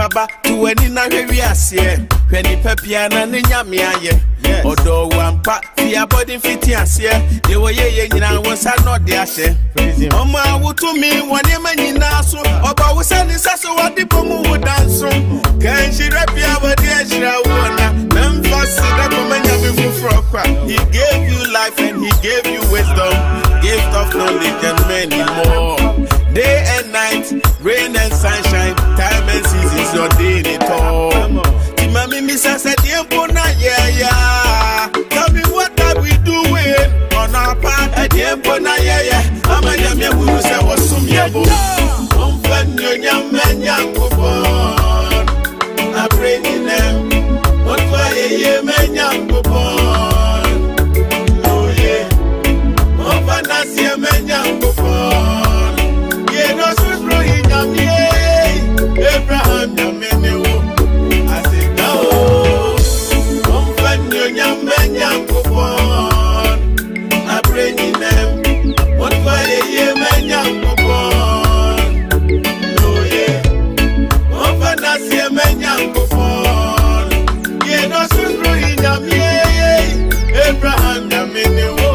paba to any na we asie hweni pepiana ne nyame aye odo wampa fia body fiti asie de wo ye nyina wonsa no de ahye omo awutu mi wone manyina so oba wo sani saso wode bomu wo danso kan shira pia wode ashira wona memfas da komanya me fufro kwa. He gave you life and he gave you wisdom, gift of knowledge and many more. Day and night, rain and sunshine, time and seasons, your day it all. Timami misa said na yeah. Tell me what are we doing on our part? Na yeah. Amanya me who say was some yebo. Umfanyo nyamenya kupon. I pray in them. What why ye menya kupon? Oh yeah. Umfanasi menya kupon. Ye no sufro inyamye. Abraham nyamene wo. I say no. Umfanyo nyamenya kupon. I pray in them. What why ye menya kupon? Oh yeah. Umfanasi menya kupon. Ye no sufro inyamye. Abraham nyamene wo.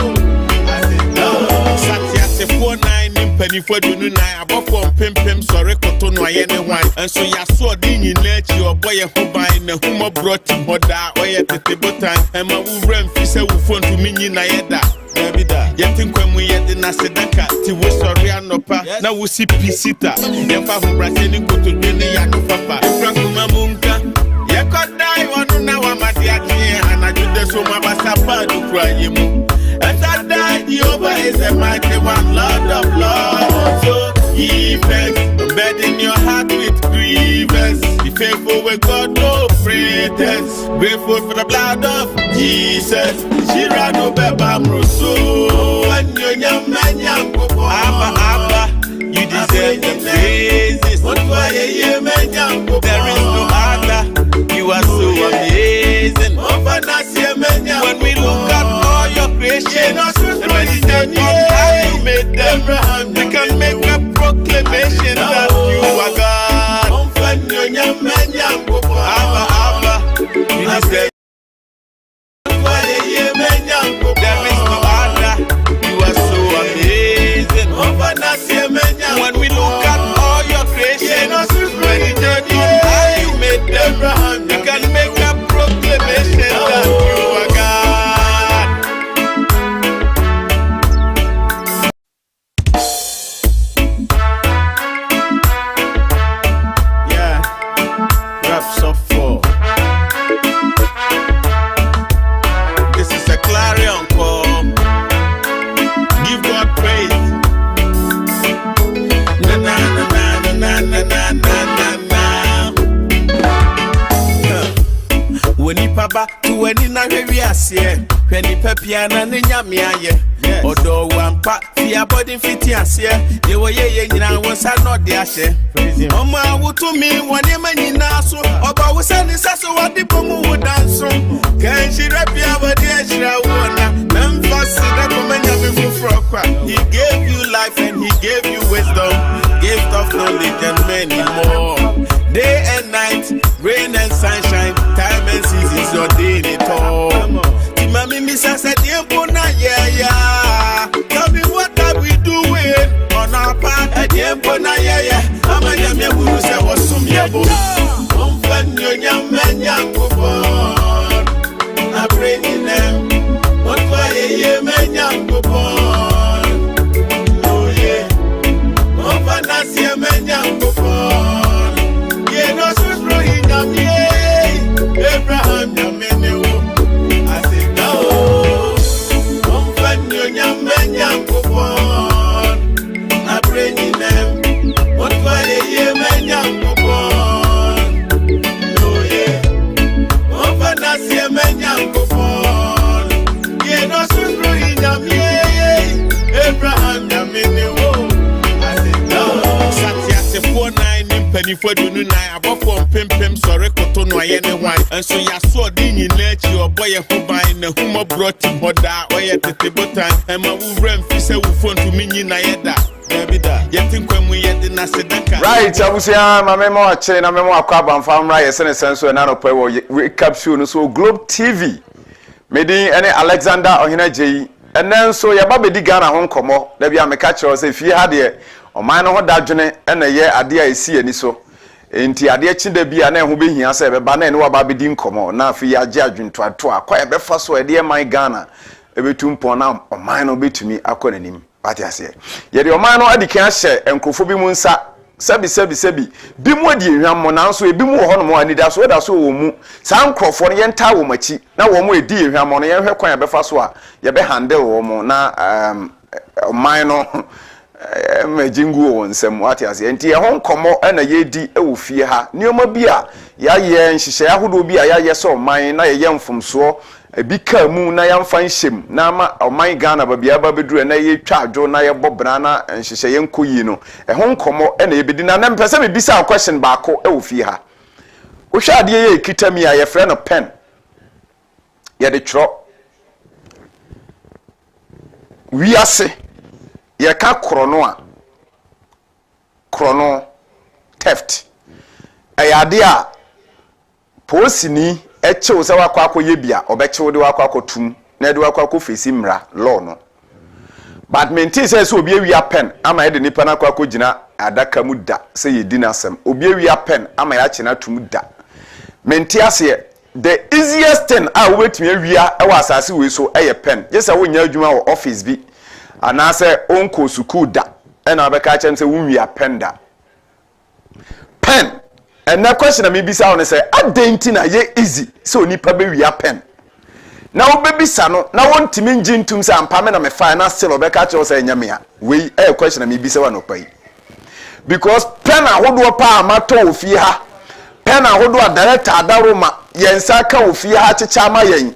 I say no. Satya se 49 penifo dunu na abofo pempem sore koto no ayene wan enso ya so di nyina chi oboye ho ban na humo broti boda oye tete botan ema wurem fi se wo fon to minyi na yeda Davida yetin kwamu yede na sedaka ti wo sore anopa na wo si pisita ye fa ho brase ni koto dwene ya no papa efra kuma munka ye kodai wonu na wa made ake anajude so mabasa pa do kraye mu. As I die, Jehovah is the mighty one, Lord of lords. So he begs, embed in your heart with grievance. Be faithful with God, no pretense. Grateful for the blood of Jesus. Shirano beba mroso. And you Abba, you deserve the praises. There is no other. You are so amazing. When we look at all your creation, and meditate on how you made them, we can make a proclamation that you are God. Abba, you deserve. There is no other. You are so amazing. When we look at all your creation, meditate on how you made them, we can make a proclamation that you are God. This is a clarion call. Give God praise. Na na na na na na na na na. When you paba to any na we asie, when you pepiana ne nyame aye. Odo wampa fia body fiti asie, ye wo ye nyina wonsa no de ahye. Omo awutu mi wone manyina so, oba wo sani saso wade bomu wo danso. Kan shira pia wade ashira wona, memfas da komanya me fufro kwa. He gave you life and he gave you wisdom, gift of knowledge and many more. Day and night, rain and sunshine, time and seasons, your day it all. Timami misa said na yeah. Tell me what are we doing on our part? Na yeah. Amanya me who say was some yebo. Umfanyo nyamenya kupon. I pray in them. What why ye menya kupon? Oh yeah. Umfanasi menya kupon. Ye no sufro inyamye. Abraham nyamene wo. I say no. Umfanyo nyamenya kupon. I pray in them. What why ye menya kupon? Oh yeah. Umfanasi menya kupon. Ye no sufro inyamye. Abraham nyamene wo. I say no. Satya se 49 penifo dunu na abofo pempem sore koto no ayene hwan enso yaso odi nyina chi oboye ho ban na humo brought him hoda oye tete botan ema wo rem fi se wo phone to minyi na yeda right, abusia mamemo ache na memo akwaba mfamra yesene senso na no pwe wo recap show no so Globe TV medi ene Alexander OHENE AGYEI enen so ye babedi Ghana ho nkomo da bia meka kire se fie ha de oman no ho dadwene ene ye ade a esi ani so enti ade chi da bia na ho behia se beba na ene wa babedi nkomo na afi ya age adwunto ato akwa ye befa so ede ye man Ghana ebetumpo na oman no betumi akonanim Pati ase. Yede oman no adikan hye enkrofo bi mu nsa sebi bi mu adi ehwammo nanso ebi mu ho no mo anida so da so wo mu sa nkrofo no yenta wo machi na wo mu edi ehwammo no yenhwe kwan abefa so a ye be handle wo mo na oman no majingu wo nsem pati ase enti e ho nkomo na yedi ewo fie ha nioma bi a ya ye nhihye ahodo bi a ya ye so oman na ye mfomso ebika mu na yamfa nhyem na ma oman Ghana ba bia ba beduru na ye twa adwo na ye bobra na nhihye ye nkoyi no ho nkomo na ye bedi na mpese me bisa question baako e wo fie ha wo hwa ade ye kitami a ye frɛ no pen ye de tro wiase ye ka krono theft ayade a posini eche se wakwa akoye bia obeche de wakwa akotum na de wakwa akofesi mra law no but maintain say obi awia pen ama ye de nipa na akwa akogina adaka mu da se ye di nasem obi awia pen ama ya che na tum da maintain ase the easiest thing a wo betumi awia e wa asase we so eye pen je se wo nya adwuma wo office bi ana se onko school da e na obeka chem se wo wia pen da pen. And that question I may be sound and say, I didn't na ye easy, so nipa be we pen. Now baby sano, now want to mean gin to some pamena me finance still or catch us a yamia. We a question I may be so no pay. Because pen a hodo pa mato fia, pen a hodo a director daruma, yensaka of fia chama yen.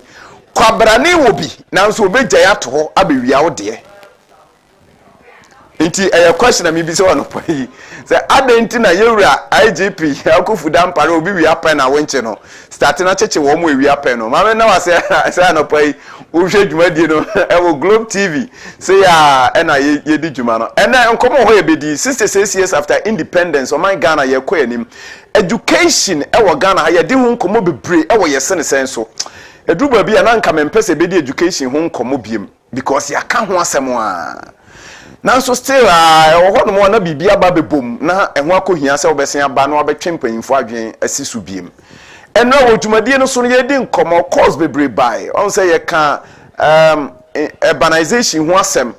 Kwabrani will be now so be jayato, I be we out there. Inti a question me be so no pay. Say adenti na yewura IGP akufu dampare obi wi apen na wenche no starting na cheche wo mo wi apen no ma me na wase say no pay wo hwe dwumadie no e wo Globe TV say ya e na ye di dwuma no e na nkomo ho ebedi 66 years after independence o man Ghana ye kɔ anim education e wo Ghana ha ye di ho nkomo bebre e wo ye sene sen so edu ba bia na nka mempese be di education ho nkomo biem because ya ka ho asɛm a nanso still ho no mo na bibia ba bebom na eho akohia se obesen aba na obetwe mpanyimfo adwen asisu biem eno wo dwumadie no so no ye di nkomo cause bebre by on say ye ka urbanization ho asem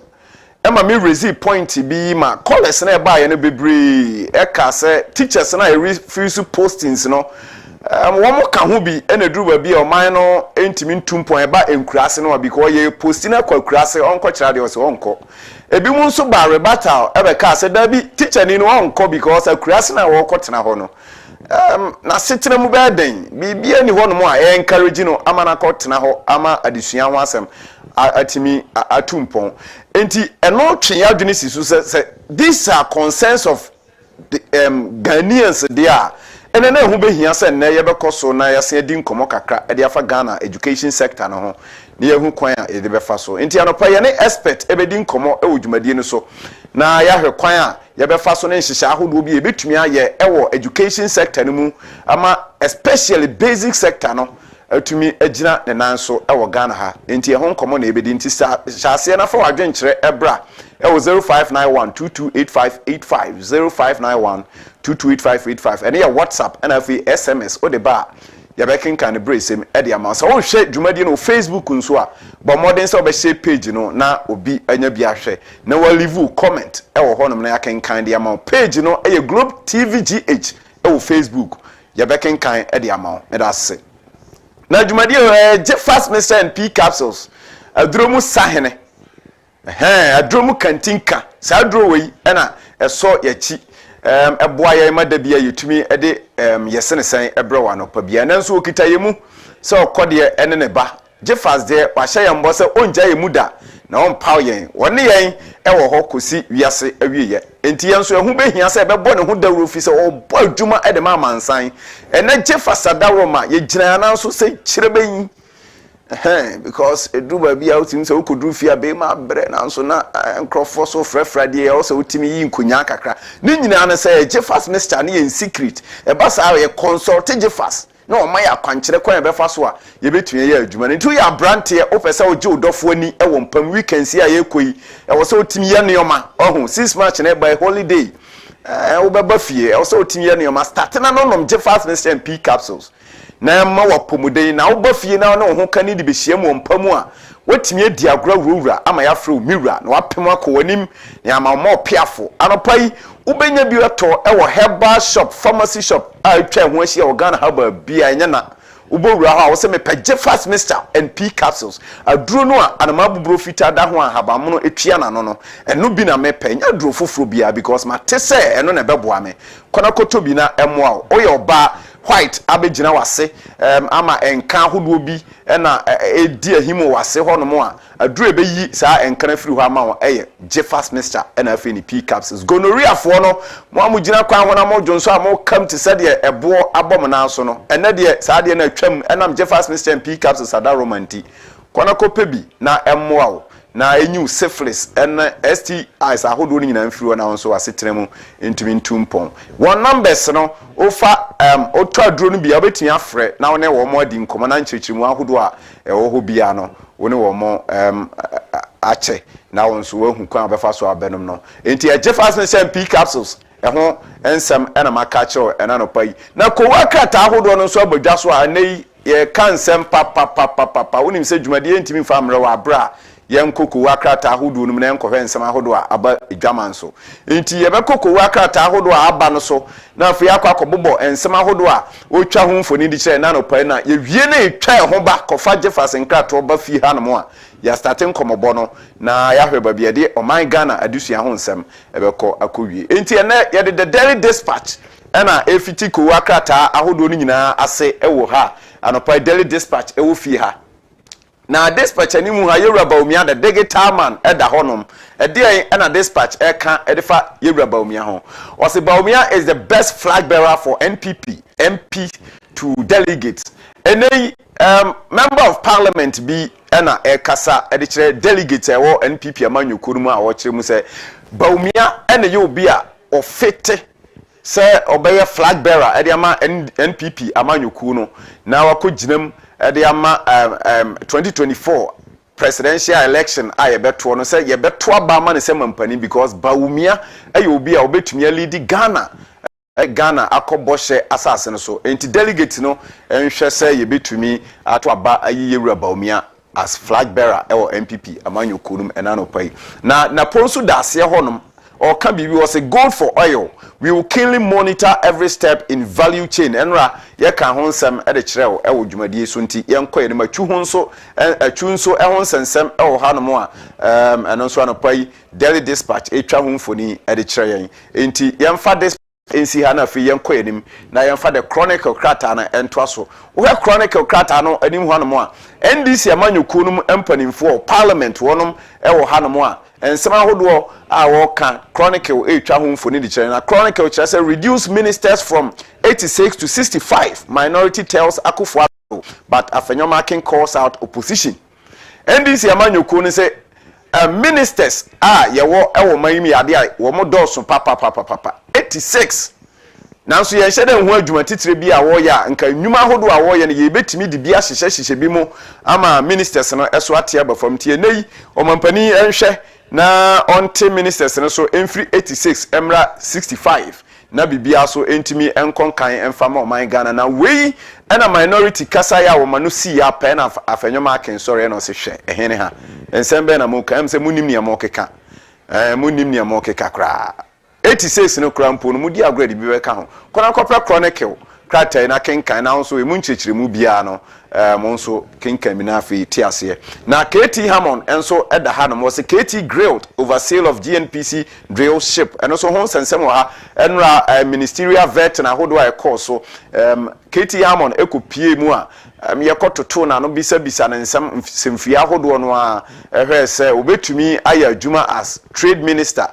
e ma me raise point bi ma college na e ba ye no bebre e ka se teachers na e refuse postings no wo mo ka ho bi e na duru ba bi o man no entimi ntumpon e ba enkurase no because ye posting na kwa kurase onko kira de o se onko ebi mu nso ba rebuttal ebe ka se da bi teacher ni no onko because akurase na wo kotena ho no na setena mu ba den bibia ni ho no mo a encourage no ama na kotena ho ama adesua ho asem atimi atumpon enti eno twen adwene sisu se these are concerns of the Ghanaians there ene na hu behia se na ye bekoso na ya se di nkomo kakra e de afa Ghana education sector no ho na ye hu kwan a e de befa so enti anopa ye ne expert e be di nkomo e wodwumadie no so na ya hwe kwan a ye befa so na nhihye ahodo bi e betumi aye e wo education sector no mu ama especially basic sector no atumi agina ne nanso e wo Ghana ha enti ye hu nkomo na e be di nti hyase na fa wadwenkyere ebra e wo 0591228585 0591228585 and your WhatsApp and afi SMS o de ba ya bekin kan brace me e de ama so wo hwe dwumadi no Facebook nso a bo modern so be share page no na obi anya bi ahwe na wa leave comment e wo honom na ya kan de ama page no e Globe TV GH e wo Facebook ya bekin kan e de ama e da se na dwumadi je fast Mr and P capsules adromu sahene adromu kantinka sa adro we na eso yachi eboa ye madabia yetumi ede yesene sen ebrewa no pa bia nanso okita yemu se okode ene ne ba je fast de wa hye yembo se onja yemu da na on paw yen woni yen e wo ho kosi wiase awieye enti yenso ehu behia se ebebo ne ho dawro fi se obo adwuma e de ma mansan ena je fasadawo ma ye gyina na so se kyire beyin because edu ba bia utim se ukodru fi abe ma bre na so na nkrofo so frefra de e so utimi yi nkonya kakra ni nyina na se je fast mister na ye secret e ba sa ye consult je fast na o ma ya kwankyere kwan be fa so a ye betue ye adwuma nti ya brante o pese o je odofo ani e wo mpam weekend si a ye koyi e wo se utimi ye neoma ohun 6 March na by holiday o beba fie e wo se utimi ye neoma start na no nom je fast mister MP capsules na ma wapomuden na wo ba fie na no ho kani de be hia mu mpamu a watimi adi agora wura ama ya frɛ mira na wapem akɔwanim na ama mo piafo anopai ubenya bi eto e wo herbal shop pharmacy shop a atwa ho ahia organ herbal bia nya na ubowura ha wo se me pagye fast mister NP capsules aduro no a anama buburo fita da ho ahaba mono etua na no eno bi na me panya aduro foforo bia because ma te se eno na beboa me kona koto bi na emoa o ye oba white abegina wase ama enka hodo bi na edi ahimo wase hono a aduro ebeyi saa enka na firi ho ama wo eye Jeffers Mister na afi ni P capsules gonorrhea fo no mo amugina kwan ho na mo jonso a mo come to said ye ebo abom na so no ene de saa de na atwam enam Jeffers Mister P capsules ada romanti kwana kopebi na emmoa wo na enyu syphilis and STIs ahodo ni nyina mfiri na wonso asetremu ntumi ntumpon one numbers no ofa oto aduro no bia obetumi afre na wone wo mo adi nkomo na nkyerkyeremu ahodo a ewo ho bia no wone wo mo ache na wonso wahu kwan abefa so abenom no enti Jeffers Mister MP capsules eho ensem ena makacho ena no pai na kowa krata ahodo no nso abadwa so a nei ye kansem papa wonim se dwumade ntimi fa amre wa abra yen koko akrata ahodo no na enkohwe nsem ahodo a aba edwaman so enti ye be koko akrata ahodo a aba no so na afi akwa kobobo ensem ahodo a otwa ho mfoni di kire na no pai na ye wie na etwa ho ba kofa Jeffers nkrato ba fi ha no mo a ya starting komobo no na ya hwe ba bia de oman Ghana adusua ho nsem ebekọ akowie enti ene ye de the Daily Dispatch ena efiti ko akrata ahodo no nyina ase ewo ha anopa Daily Dispatch ewo fi ha na Dispatch ani mu ha Yewura Baumia the digital man eda honom ede ena Dispatch eka edefa Yewura Baumia ho ose Baumia is the best flag bearer for NPP MP to delegates any member of parliament bi ena ekasa ede kire delegates ewo NPP amanyukuru mu a wo kire mu se Baumia ena ye obi a ofete se obeye flag bearer ede ama NPP amanyukuru no na wakoginem ede ama 2024 presidential election aye beto no say ye beto aba ma ne se mampani because Baumia aye obi a obetumi lead Ghana akoboshe asase no so enti delegate no enhwe say ye betumi ato aba aye Yewura Baumia as flag bearer ewo MPP amanyokunum enano pai na ponso dase honom or can be was a gold for oil. We will keenly monitor every step in value chain. Enra ye kan honsem e de kireo e wo dwumadie so nti ye nkoye ne matwu honso atwunso e honsensem e wo hanom a eno so anopai Daily Dispatch etwa homfoni e de kire yen enti ye mfa this ensi ha na fi yen koye nim na yen fa the Chronicle krata na ento so wo Chronicle krata no anim hanom a NDC amanyokunum empanimfo parliament wonom e wo hanom a ensema hodo a wo kan Chronicle etwa homfoni di kire na Chronicle kire say reduce ministers from 86 to 65 minority tells Akufo but afenyoma can calls out opposition NDC amanyokunu say ministers yewo ewo mayimi ade a wo mo doso papa 86 nanso ye hyede ho adwuma titire bi a wo ya nka nnwuma hodo a wo ye ne ye betimi di bia hyehyehye bi mu ama ministers no eso ate abafam tie nei omampani enhwe na onte ministers no so emfiri 86 emra 65 na bibia so entimi enkonkan emfama oman Ghana na wei ena minority kasa ya wo manu si ya pa na afenwoma aken sori na o se hwe ehene ha ensembe na mo kan se munim ne mo keka munim ne mo keka kra 86 no krampo no mudi agrade bi be ka ho kona kopra Chronicle krata na kenkan na so emu nchechire mu bia no mo nso kenkan mi na afi ti ase na KT Hammond enso eda ha no was KT grilled over sale of GNPC drill ship and also hon sensem ha enra ministerial vet na hodo a call so KT Hammond ekopie mu a yekototo na no bisa na nsem semfia hodo no a ehwe se obetumi aya adwuma as trade minister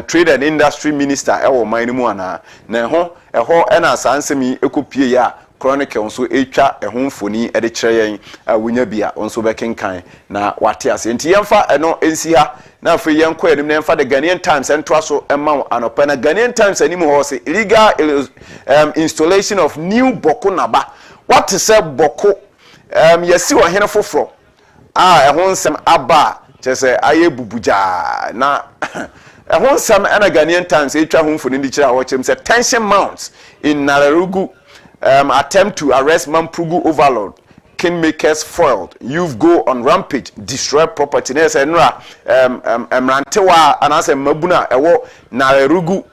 trade and industry minister ewo man mu ana na ɛhɔ ɛna asansemi ekopie ya chronicle nso etwa ɛho mfoni ɛde kyerɛ yɛn wonya bia nso bɛkenkan na wate ase nti yɛmfa ɛno ensi ha na afei yɛnkɔ anim na yɛmfa the Ghanaian Times ɛntoa so ɛma anɔpa na Ghanaian Times anim hɔ se illegal installation of new boko naba what is say boko yɛsi wɔ hene foforo ɛho nsɛm aba kyerɛ sɛ ayɛ bubuja na ɛho nsɛm ɛna Ghanaian Times etwa ho mfoni de kyerɛ a wɔkyerɛ sɛ tension mounts in Nararugu attempt to arrest Mampugu overlord kingmakers foiled youth go on rampage destroy property na say nra mrantewa anase mabuna ewo Nararugu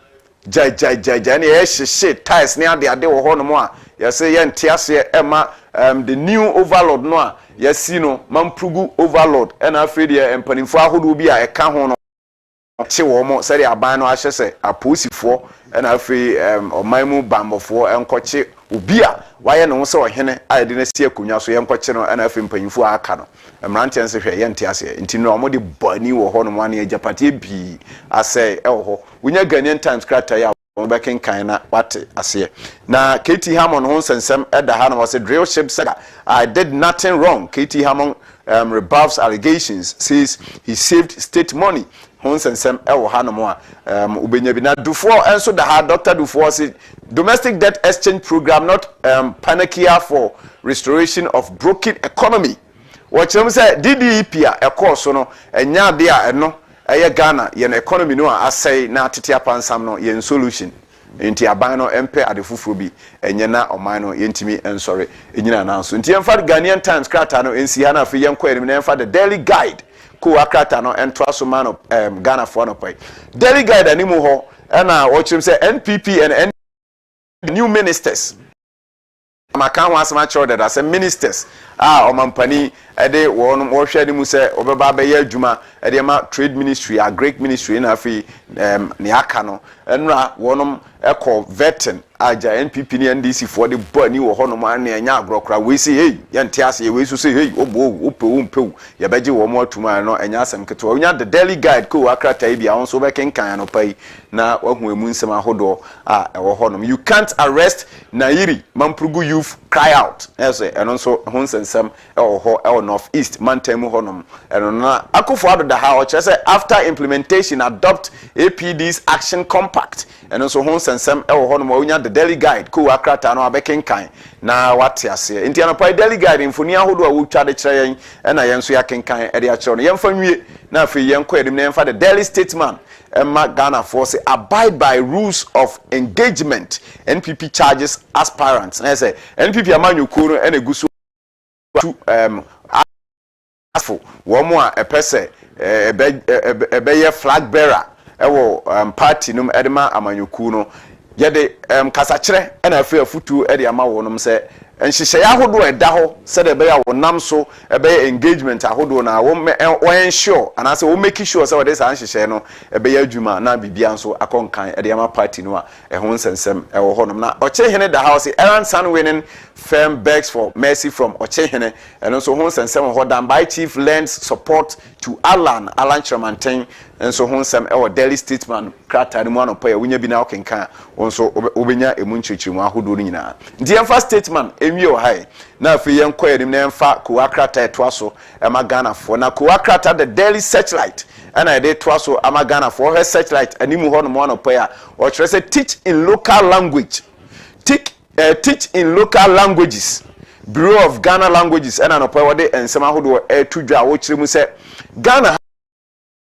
jai na yehye tiles ne ade wo ho no mo a yese ye ntiase ema the new overlord no a yesi no Mampugu overlord na afre de empanimfo ahodo bi a eka ho no che wo mo sɛ de aban no ahye sɛ aposifo na afei ɔmanmu bambofo enkoche obi a waye no sɛ ɔhene a de na sie akonya so yenkoche no na afei mpanyimfo aka no mranten se hwɛ yente ase nti no ɔmo de bani wo hɔ no mo ane agapate bi asɛ ɛwɔ hɔ wonya Ghanaian Times krata ya ɔbɛkenkan na wate ase na KT Hammond ho sensem ɛda ha no wɔ sɛ drill ship said I did nothing wrong. KT Hammond rebuffs allegations, says he saved state money. Honsensem ewo hanomo a ubenya bi na Dufo enso da ha Dr. Dufo say domestic debt exchange program not panacea for restoration of broken economy. Wɔkyerɛ sɛ DDEP a ɛkɔ so no enya de a ɛno ɛyɛ Ghana yɛn economy no a asɛe na tete apansam no yɛn solution nti aban no empe ade fufuro bi enye na ɔman no yɛntimi ensɔre enyina na so nti yɛmfa Ghanaian Times krata no ensi ha na afei yɛnkɔ enim na yɛmfa the Daily Guide ko akrata no entoa so man Ghana for no pai Daily Guide animu ho na wɔkyerɛ sɛ NPP and new ministers maka ho asema kyerɛ that as ministers omampani ede won wo hwɛ ni mu sɛ obeba be yɛ adwuma ede ma trade ministry agric ministry na afi ne aka no enra wonom ekɔ vetting aja NPP ni NDC for the bani wo hɔ no ma na anya agrokra we say hey yɛnte ase we so say hey obo opewu ye beje wo mo atuma no anya asɛm ketewa onya the Daily Guide ko akrata bi a won so bekenkan no pai na wahu emu nsɛm ahodo a ɛwɔ hɔ no you can't arrest Nairi Mampugu youth cry out ɛsɛ ɛno nso ho nsɛm ɛwɔ hɔ ɛwɔ North East Mantamu hɔ no ɛno na akofo ado da ha ɔkyerɛ sɛ after implementation adopt APD's action compact ɛno nso ho nsɛm ɛwɔ hɔ no ma onya the Daily Guide ko akrata no abekenkan na wate ase nti anopa Daily Guide mfoni ahodo a wotwa de kyerɛ yɛn ɛna yɛn so yakenkan ɛde akyerɛ no yɛmfa nwie na afei yɛnkɔ edim na yɛmfa the Daily Statesman Emma Ghana for say abide by rules of engagement NPP charges aspirants na say NPP amanyuko no ene gusu to afo wo mo a epese ebe flag bearer ewo party num edema amanyuko no yede kasakire ena afi afutu ede ama wonom se nhyehyɛ ahodo ɛda hɔ sɛ de bɛyɛ wonam so ɛbɛyɛ engagement ahodo na wo ensure anase wo make sure sɛ wɔde saa nhyehyɛ no ɛbɛyɛ adwuma na bibia nso akɔnkan ɛde ama party no a ɛho nsɛnsɛm ɛwɔ hɔ nom na ɔkyehene da house Aaron San winning firm begs for mercy from ɔkyehene ɛno nso ho nsɛnsɛm hɔ dan by chief lends support to Alan Chramanten nso ho nsɛm ɛwɔ Daily Statesman krata no mu anɔpa ya wonya bi na ɔkenkan nso obenya emu nkyerɛkyerɛ mu ahodo no nyinaa ndi ɛmfa Statesman enwie o hai na afei yɛnkɔ yɛnim na ɛmfa ko akrata ɛtoa so ɛma Ghana for na ko akrata the Daily Searchlight ɛna ɛde toa so ama Ghana for her Searchlight animu hɔ no mu anɔpa ya ɔkyerɛ sɛ teach in local language teach in local languages Bureau of Ghana Languages ɛna anɔpa wɔde nsɛm ahodo ɛto dwa a wɔkyerɛ mu sɛ Ghana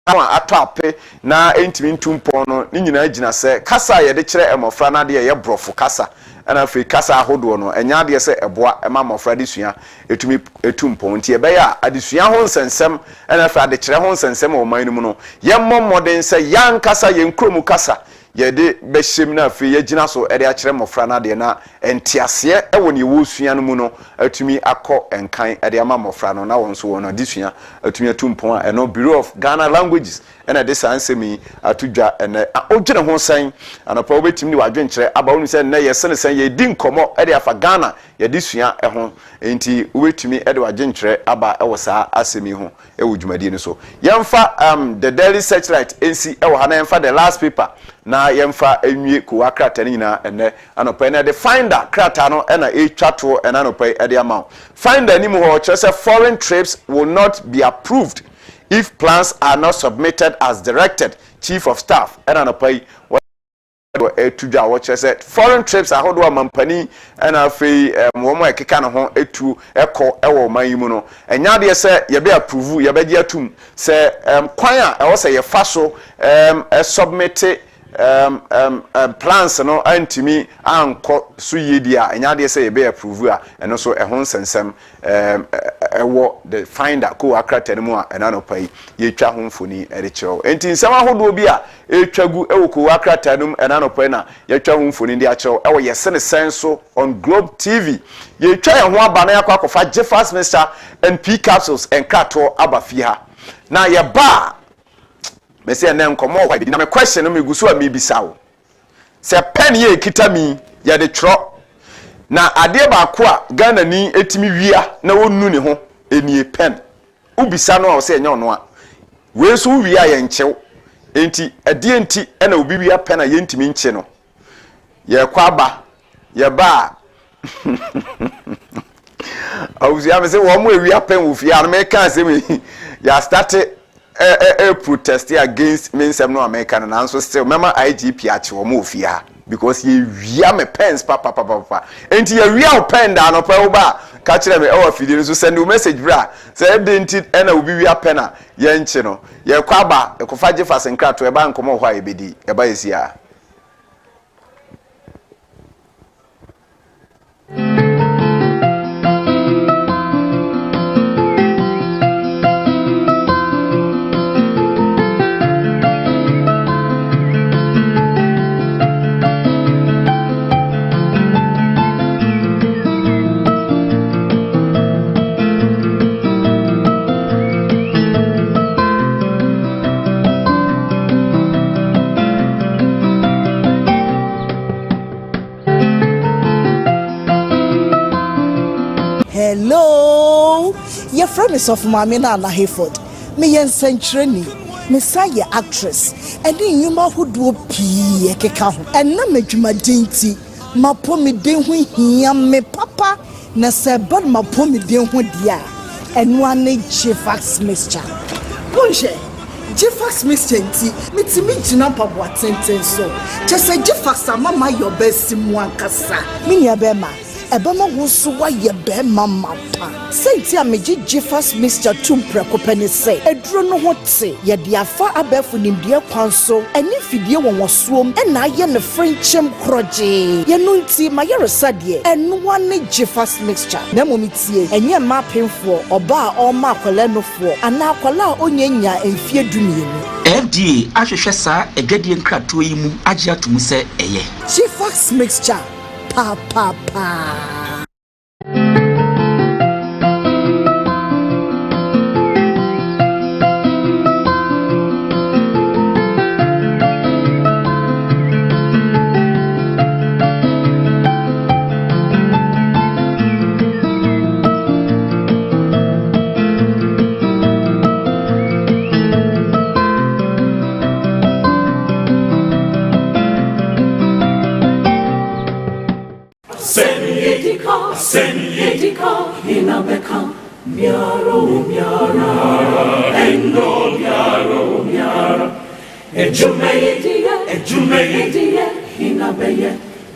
atwape na entimi ntumpon no ni nyina gina se kasa ye de kire emofra na de ye brofo kasa ana fe kasa ahodo no enya de se eboa ema mofra de sua etumi etumpon nti ebe ya adesua ho nsensem ana fe ade kire ho nsensem o man mu no ye mommodin se yan kasa ye nkromu kasa ye de behyem na fe ye gina so e de akire mofra na de na entiase e woni wo sua no mu no atumi akọ enkan e de ama mofra no na won so won adesua atumi etumpon a no Bureau of Ghana Languages ena de sansemi atudwa ene ogene ho san anopa obetimi ni wadwenkyere aba wonu se ne yesene san ye di nkomo e de afa Ghana ye de sua ho enti obetimi e de wadwenkyere aba e wo saa asemi ho e wo dwumadi ni so yemfa the Daily Searchlight NC e wo ha na yemfa the last paper na yemfa enwie ko akrata ni na ene anopa ene de finder krata no ena e twato ena anopa e de ama finder ni mu ho say foreign trips will not be approved if plans are not submitted as directed. Chief of Staff and anopai etudwa watch said foreign trips are hodo mampani and afei mo ekeka no ho etu eko ewo man yimu no enya de say ye be approve ye be gi atum say kwan a e wo say ye fa so submit plans no antimi anko so yedi a enya de say ye be approve a eno so e ho nsensem ewo the finder ko akrata ne mu a ena no pai ye twa ho mfoni ere kyew enti nsem ahodo bi a etwagu ewo ko akrata num ena no pai na ye twa ho mfoni ndi a kyew ewo ye sene senso on Globe TV ye twa ye ho aba na yakwa akofa Jeffers Mr and P capsules and krato aba fi ha na ye ba me say na nkomo wa na me question no me guso a me bisawo se pen ye kita mi ye de tro na ade ba ko a Ghana ni etimi wia na wonu ne ho enie pen ubisa no a se enye ono a we so wia ye nchew enti ade enti na obi wia pen a ye ntimi nche no ye kwa ba ye ba awuzi am se wo mo wia pen wo fia no me kan se me ya start protest against mensem no America na so still mema IGP ache wo mo fia because ye wia me pens papa enti ye wia pen da no pa wo ba ka kire me e wa fidie so send message bra say enti na obi wia pen a ye nche no ye kwa ba e ko fa Jeffers nkrato e ba nkomo ho a e bedi e ba yesia Hello, your friend is of Mamina and Hayford. Me yen century, Messiah actress, and then you ma who do pee and na me juma dainty, ma po me den when he me papa, na se but ma po me den when dia, and one Jeffers Mr. Bonje, Jeffers Mr. me to me jina pa what sentence so. Just say Jeffers mama your best one kasa. Minya bema. Ebama wusuwa ye be mama pa say ti ameji Jeffers Mr. Tumpre kopani say eduro no hote ye de afa abefu nimdie kwan so eni fidie won wosuom e na ye ne frinchem kroje ye no nti ma ye resade enu wane Jeffers Mr. na momitie enye ma penfo oba a o ma akwala nofo ana akwala a onyanya emfie dumienu FDA ahwehwe sa edwadie nkrato yi mu agye atum se eye Jeffers Mr. Pa. Senyetika inabeka miaro miara endo miara ejumeyidia inabeye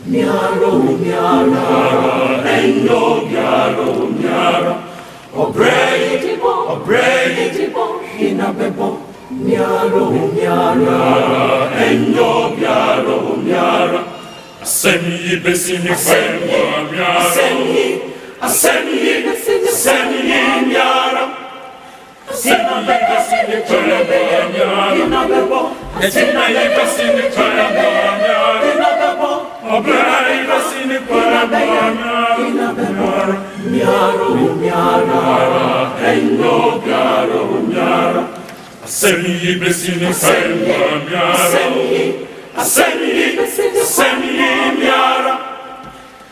miaro miara endo miara obreyitibo inabebo miaro miara endo miara Senyi besini fema miara Senyi miara Senyi besini fema miara Senyi besini fema miara Obrai besini fema miara Miaro Endo miara Asemi besini kayama miara. Asemi miara.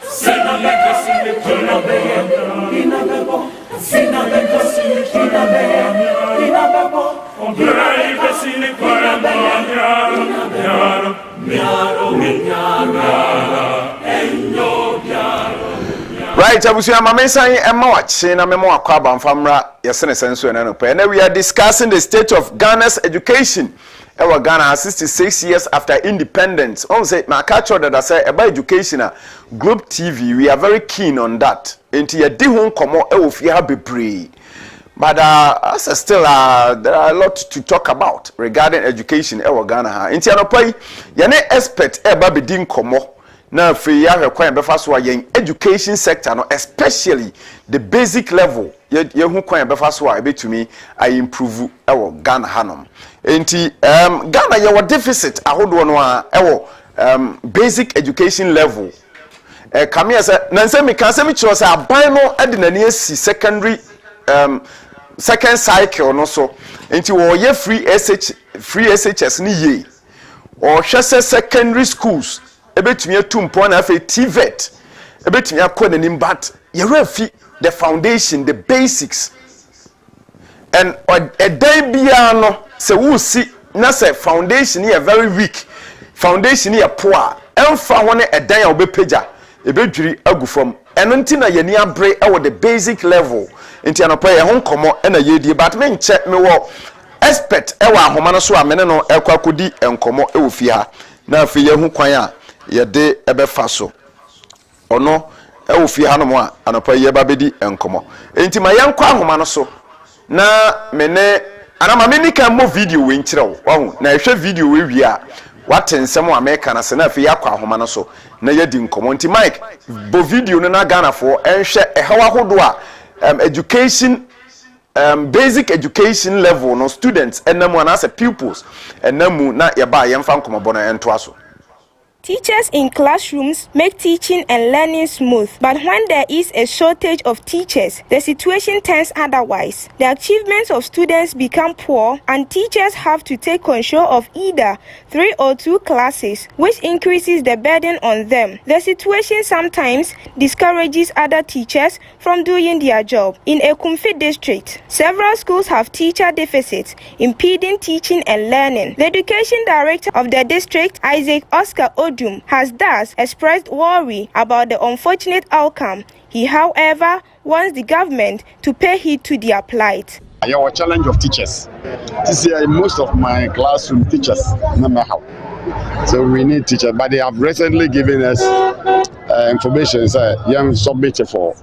Sina besini kayama miara. Sina besini kayama miara. Obrai besini kayama miara. Right, abusuya mama nsan emma wache na memo akwa abamfamra yesene senso na no pe. And we are discussing the state of Ghana's education. Ewa Ghana 66 years after independence. On say my culture that I say about education Globe TV, we are very keen on that. Enti ye di ho nkomo e wo fie ha bebre. But as still there are a lot to talk about regarding education ewa Ghana ha. Enti anopai ye ne expert e ba be di nkomo. Now, free ya require be first yen education sector, no, especially the basic level. Ye who quite be first wa be to me, I improve our Ghana Hanum. Enti Ghana ye wa deficit. I hold one basic education level. Come here, sir. Nanse me can say me chose a bino edinani secondary second cycle no so. Enti wo ye free SHS ni ye or shese secondary schools. Ebetumi atumpo na afa TVET ebetumi akọ nanim but you refi the foundation, the basics, and a day bia no se wo si na se foundation here very weak, foundation here poor emfa won e dan a obepeja ebedwiri agu from eno nti na ye ni abre e wo the basic level nti anopa ye ho nkomo na ye die but me nche me wo expert e wa ahoma no so a mene no ekwakodi enkomo e wo fi ha na afi ye hu kwan a yede ebefa so ono e wo fie hanom a anopa ye ba bedi enkomo enti ma yenkwa ahoma no so na mene anama meni kan mo video we nkire wo na ehwe video we wi a watensem a meka na se na afi yakwa ahoma no so na yedi enkomo enti Mike bo video no na Ghana fo enhwe ehawa hodo a education basic education level no students enamu na as pupils enamu na ye ba yemfa nkomo bo na ento aso. Teachers in classrooms make teaching and learning smooth, but when there is a shortage of teachers, the situation turns otherwise. The achievements of students become poor, and teachers have to take control of either 3 or 2 classes, which increases the burden on them. The situation sometimes discourages other teachers from doing their job. In Ekumfi district, several schools have teacher deficits, impeding teaching and learning. The education director of the district, Isaac Oscar has thus expressed worry about the unfortunate outcome. He, however, wants the government to pay heed to their plight. Our challenge of teachers. This year, most of my classroom teachers, no matter how. So we need teachers, but they have recently given us information. So young submit for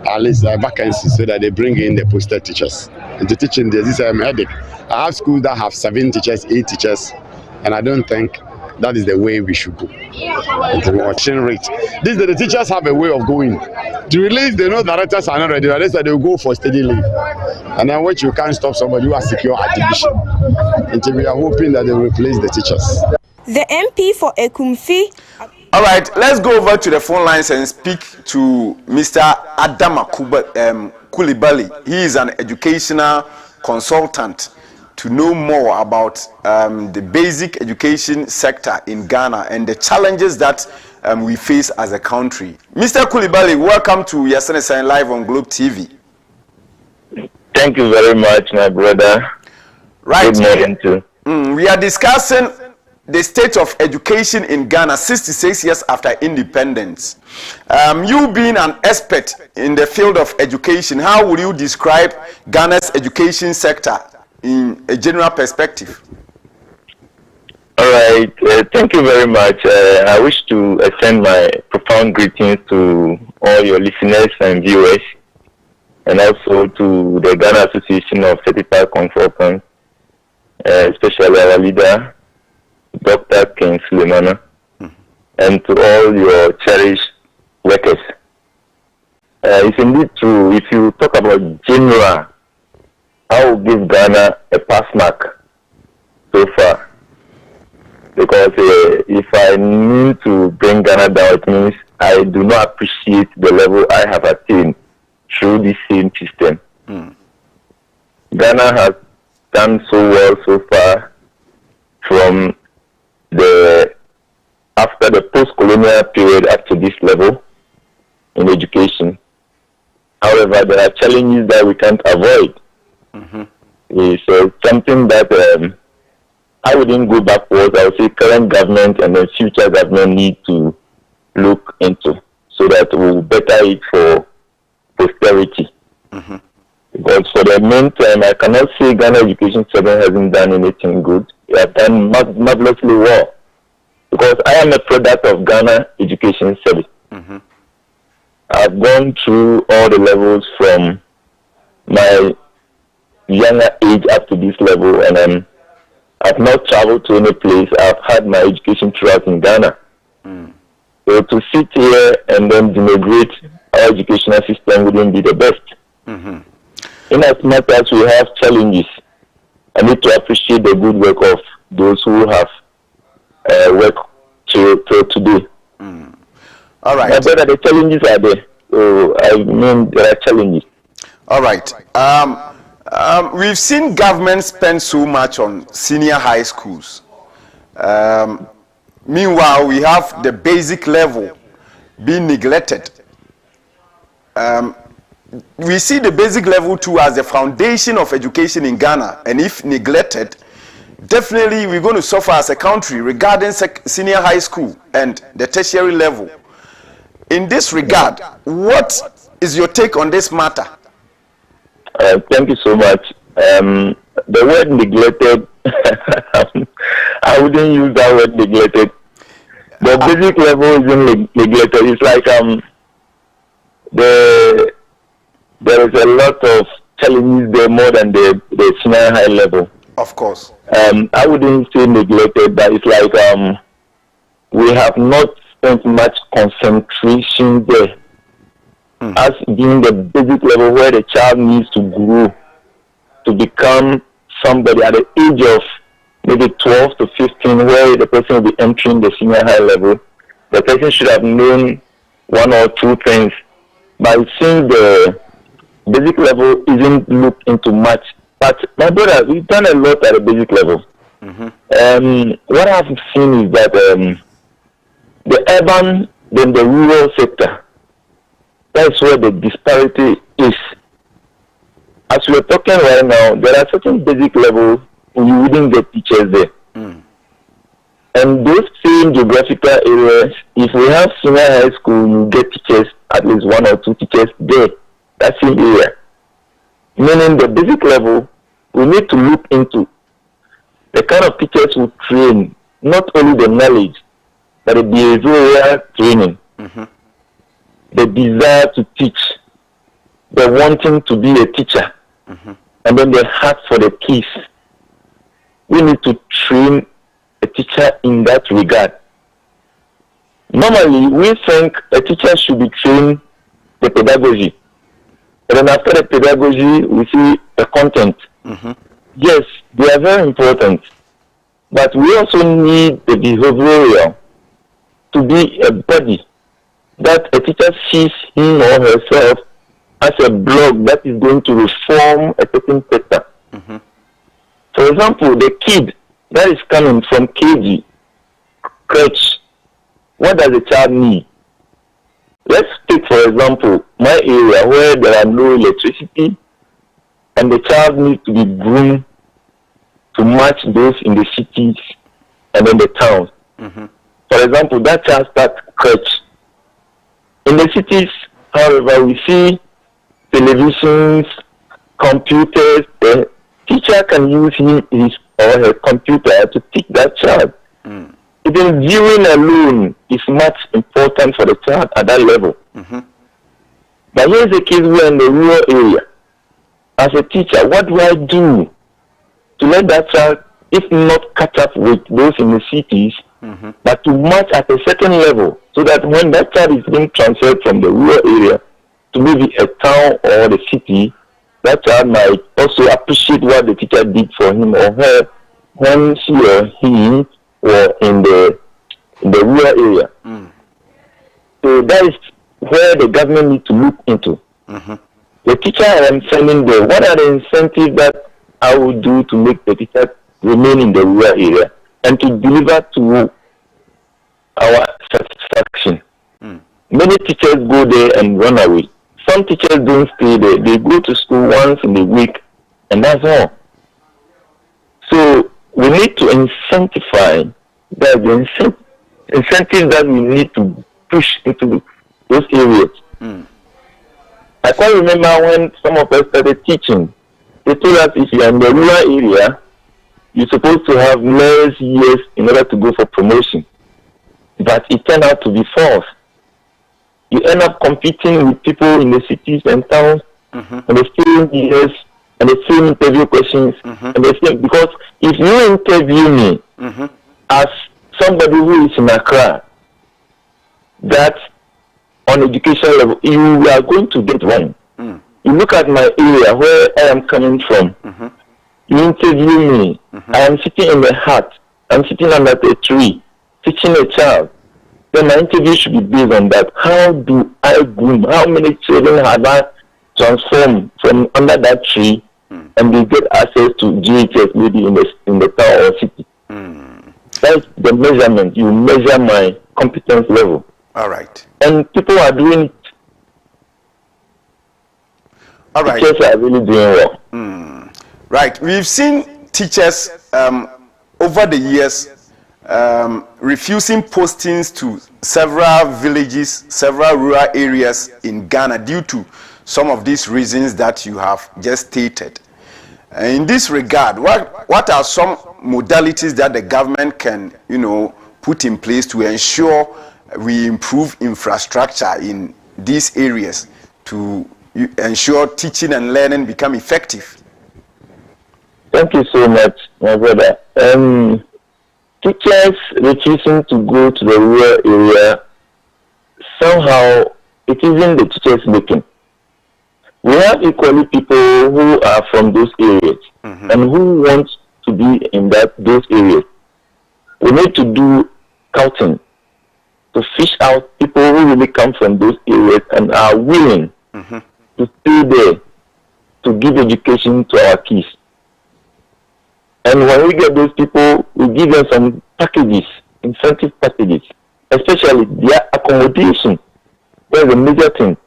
at least vacancies so that they bring in the posted teachers. And the teaching this is a headache. I have schools that have 7 teachers, 8 teachers, and I don't think that is the way we should go. The watching rate. The teachers have a way of going. To release, they know directors are not ready. They say they will go for steady leave. And then what you can't stop somebody who has secure admission. Until we are hoping that they will replace the teachers. The MP for Ekumfi. All right, let's go over to the phone lines and speak to Mr. Adama Coulibaly. He is an educational consultant to know more about the basic education sector in Ghana and the challenges that we face as a country. Mr. Coulibaly, welcome to SEN Live on Globe TV. Thank you very much, my brother. Right. Good morning too. We are discussing the state of education in Ghana 66 years after independence. You being an expert in the field of education, how would you describe Ghana's education sector in a general perspective? All right, thank you very much. I wish to extend my profound greetings to all your listeners and viewers, and also to the Ghana Association of Certified Consultants, especially our leader, Dr. King Sulemana, and to all your cherished workers. It's indeed true. If you talk about general, I will give Ghana a pass mark so far, because if I need to bring Ghana down, it means I do not appreciate the level I have attained through this same system. Ghana has done so well so far from after the post-colonial period up to this level in education. However, there are challenges that we can't avoid. So something that I wouldn't go backwards. I would say current government and the future government need to look into so that we'll better it for posterity. Because for the meantime, I cannot say Ghana education system hasn't done anything good. They have done marvelously well. Because I am a product of Ghana education service. I've gone through all the levels from my younger age up to this level, and I've not traveled to any place. I've had my education throughout in Ghana. So to sit here and then denigrate our educational system wouldn't be the best. In as much as we have challenges, I need to appreciate the good work of those who have worked till today. All right. My brother, the challenges are there. So I mean, there are challenges. All right. We've seen government spend so much on senior high schools. Meanwhile, we have the basic level being neglected. We see the basic level too as the foundation of education in Ghana, and if neglected, definitely we're going to suffer as a country regarding senior high school and the tertiary level. In this regard, what is your take on this matter? Thank you so much. The word neglected, I wouldn't use that word neglected. The basic level isn't neglected. It's like there is a lot of challenges there more than the senior high level. Of course. I wouldn't say neglected, but it's like we have not spent much concentration there. As being the basic level where the child needs to grow to become somebody at the age of maybe 12 to 15, where the person will be entering the senior high level. The person should have known one or two things. But since the basic level isn't looked into much, but my brother, we've done a lot at the basic level. What I've seen is that the urban, then the rural sector, that's where the disparity is. As we're talking right now, there are certain basic levels you wouldn't get teachers there. And those same geographical areas, if we have senior high school, you get teachers, at least one or two teachers there, that same area. Meaning the basic level, we need to look into the kind of teachers who train, not only the knowledge, but the behavioral training. The desire to teach, the wanting to be a teacher, and then the heart for the kids. We need to train a teacher in that regard. Normally, we think a teacher should be trained the pedagogy. And then after the pedagogy, we see the content. Yes, they are very important. But we also need the behavioral to be a body that a teacher sees him or herself as a block that is going to reform a certain sector. For example, the kid that is coming from KG, crèche, what does the child need? Let's take, for example, my area where there are no electricity and the child needs to be groomed to match those in the cities and in the towns. For example, that child starts crèche. In the cities, however, we see televisions, computers. The teacher can use his or her computer to teach that child. Even viewing alone is much important for the child at that level. But here's the case where in the rural area, as a teacher, what do I do to let that child, if not catch up with those in the cities, but to match at a certain level, so that when that child is being transferred from the rural area to maybe a town or the city, that child might also appreciate what the teacher did for him or her when she or he were in the rural area. So that is where the government needs to look into. The teacher I am sending there, what are the incentives that I will do to make the teachers remain in the rural area and to deliver to our satisfaction. Many teachers go there and run away. Some teachers don't stay there. They go to school once in a week, and that's all. So we need to incentivize the incentive that we need to push into those areas. I quite remember when some of us started teaching, they told us if you are in the rural area, you're supposed to have less years in order to go for promotion. But it turned out to be false. You end up competing with people in the cities and towns and the same years and the same interview questions and the same, because if you interview me as somebody who is in Accra, that on education level, you are going to get wrong. You look at my area where I am coming from, you interview me, I am sitting in the hut, I'm sitting under a tree, teaching a child. Then my interview should be based on that. How do I groom? How many children have I transformed from under that tree and they get access to GHS maybe in the town or city? That's the measurement. You measure my competence level. All right. And people are doing it. All right. Teachers are really doing well. Right. We've seen teachers over the years refusing postings to several villages, several rural areas in Ghana due to some of these reasons that you have just stated. In this regard, what are some modalities that the government can, put in place to ensure we improve infrastructure in these areas to ensure teaching and learning become effective? Thank you so much, my brother. Teachers refusing to go to the rural area, somehow it isn't the teachers making. We have equally people who are from those areas and who want to be in those areas. We need to do scouting to fish out people who really come from those areas and are willing to stay there to give education to our kids. And when we get those people, we give them some packages, incentive packages, especially their accommodation. That's a major thing.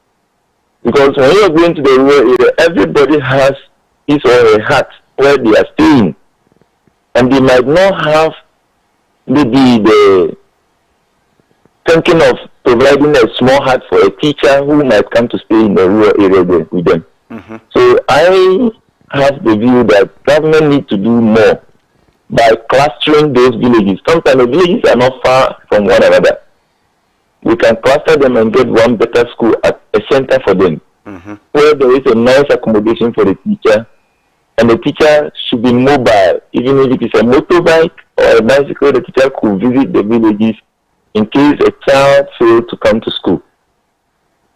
Because when you're going to the rural area, everybody has his or her hut where they are staying. And they might not have maybe the thinking of providing a small hut for a teacher who might come to stay in the rural area with them. So I have the view that government needs to do more by clustering those villages. Sometimes the villages are not far from one another. We can cluster them and get one better school at a center for them, where there is a nice accommodation for the teacher, and the teacher should be mobile. Even if it is a motorbike or a bicycle, the teacher could visit the villages in case a child fails to come to school.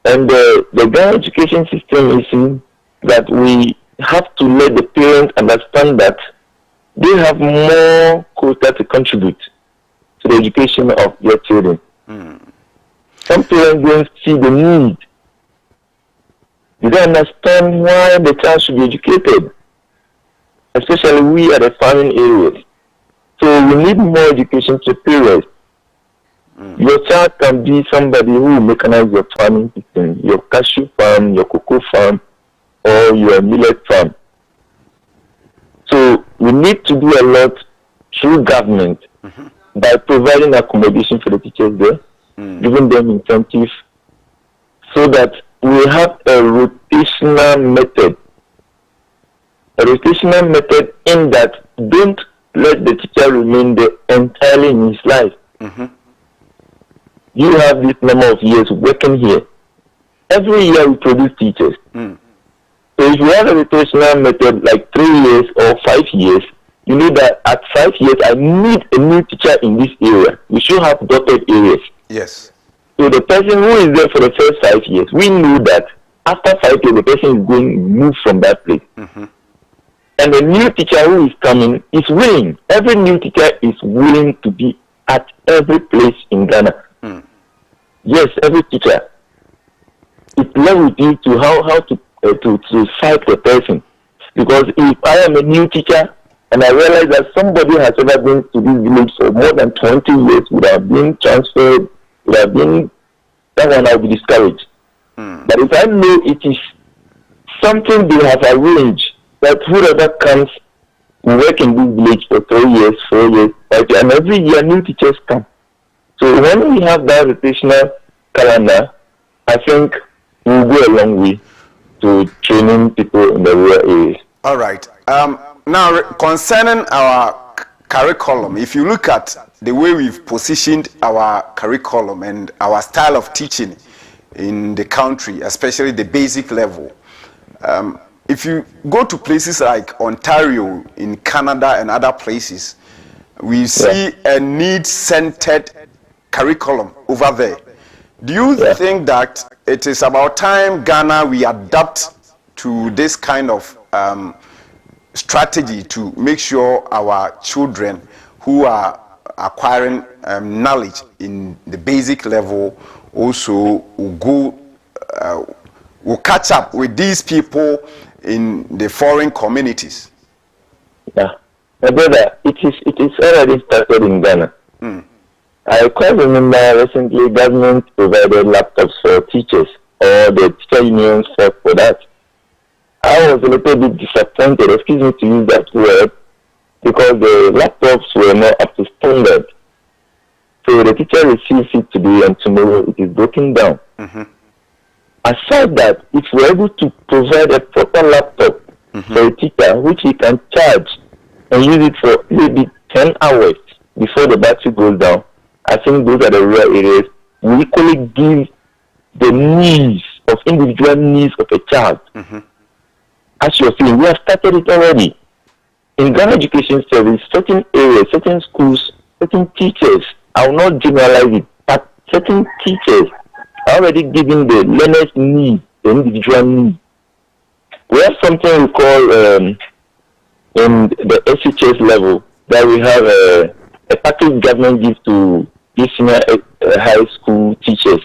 And the Ghana education system is in that we have to let the parents understand that they have more quota to contribute to the education of their children. Some parents don't see the need. They don't understand why the child should be educated, especially we at the farming areas. So we need more education to parents. Your child can be somebody who will mechanize your farming system, your cashew farm, your cocoa farm, or your millet farm. So we need to do a lot through government by providing accommodation for the teachers there, giving them incentives, so that we have a rotational method. A rotational method in that don't let the teacher remain there entirely in his life. You have this number of years working here. Every year we produce teachers. So if you have a rotational method like 3 years or 5 years, you know that at 5 years I need a new teacher in this area. We should have dotted areas. Yes. So the person who is there for the first 5 years, we know that after 5 years the person is going to move from that place. And the new teacher who is coming is willing. Every new teacher is willing to be at every place in Ghana. Yes, every teacher. It left with you to how to fight the person. Because if I am a new teacher and I realize that somebody has ever been to this village for more than 20 years, would have been transferred, would have been, that one I will be discouraged. But if I know it is something they have arranged, that whoever comes will work in this village for 3 years, 4 years, 5 years, and every year new teachers come. So when we have that rotational calendar, I think we'll go a long way to training people in the rural areas. All right. Now, concerning our curriculum, if you look at the way we've positioned our curriculum and our style of teaching in the country, especially the basic level, if you go to places like Ontario, in Canada and other places, we see a need-centered curriculum over there. Do you think that it is about time Ghana we adapt to this kind of strategy to make sure our children who are acquiring knowledge in the basic level also will catch up with these people in the foreign communities? Yeah, my brother, it is already started in Ghana. I quite remember recently government provided laptops for teachers, or the teacher unions fought for that. I was a little bit disappointed, excuse me to use that word, because the laptops were not up to standard. So the teacher receives it today and tomorrow it is broken down. Aside that, if we're able to provide a proper laptop for a teacher, which he can charge and use it for maybe 10 hours before the battery goes down, I think those are the rural areas. We equally give the needs of individual needs of a child. As you're saying, we have started it already. In Ghana Education Service, certain areas, certain schools, certain teachers, I will not generalize it, but certain teachers are already giving the learner's need, the individual need. We have something we call in the SHS level, that we have a package government gives to these senior high school teachers,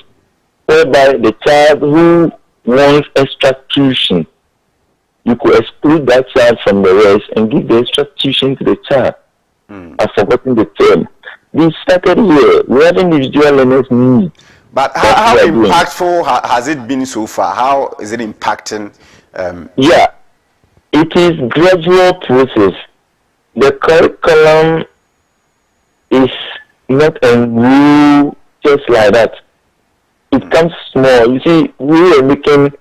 whereby the child who wants extra tuition, you could exclude that child from the rest and give the extra tuition to the child. I've forgotten the term. We started here. We have individual learners' needs. But how impactful has it been so far? How is it impacting? Yeah, it is gradual process. The curriculum is not a rule just like that. It comes small. You see, we are making,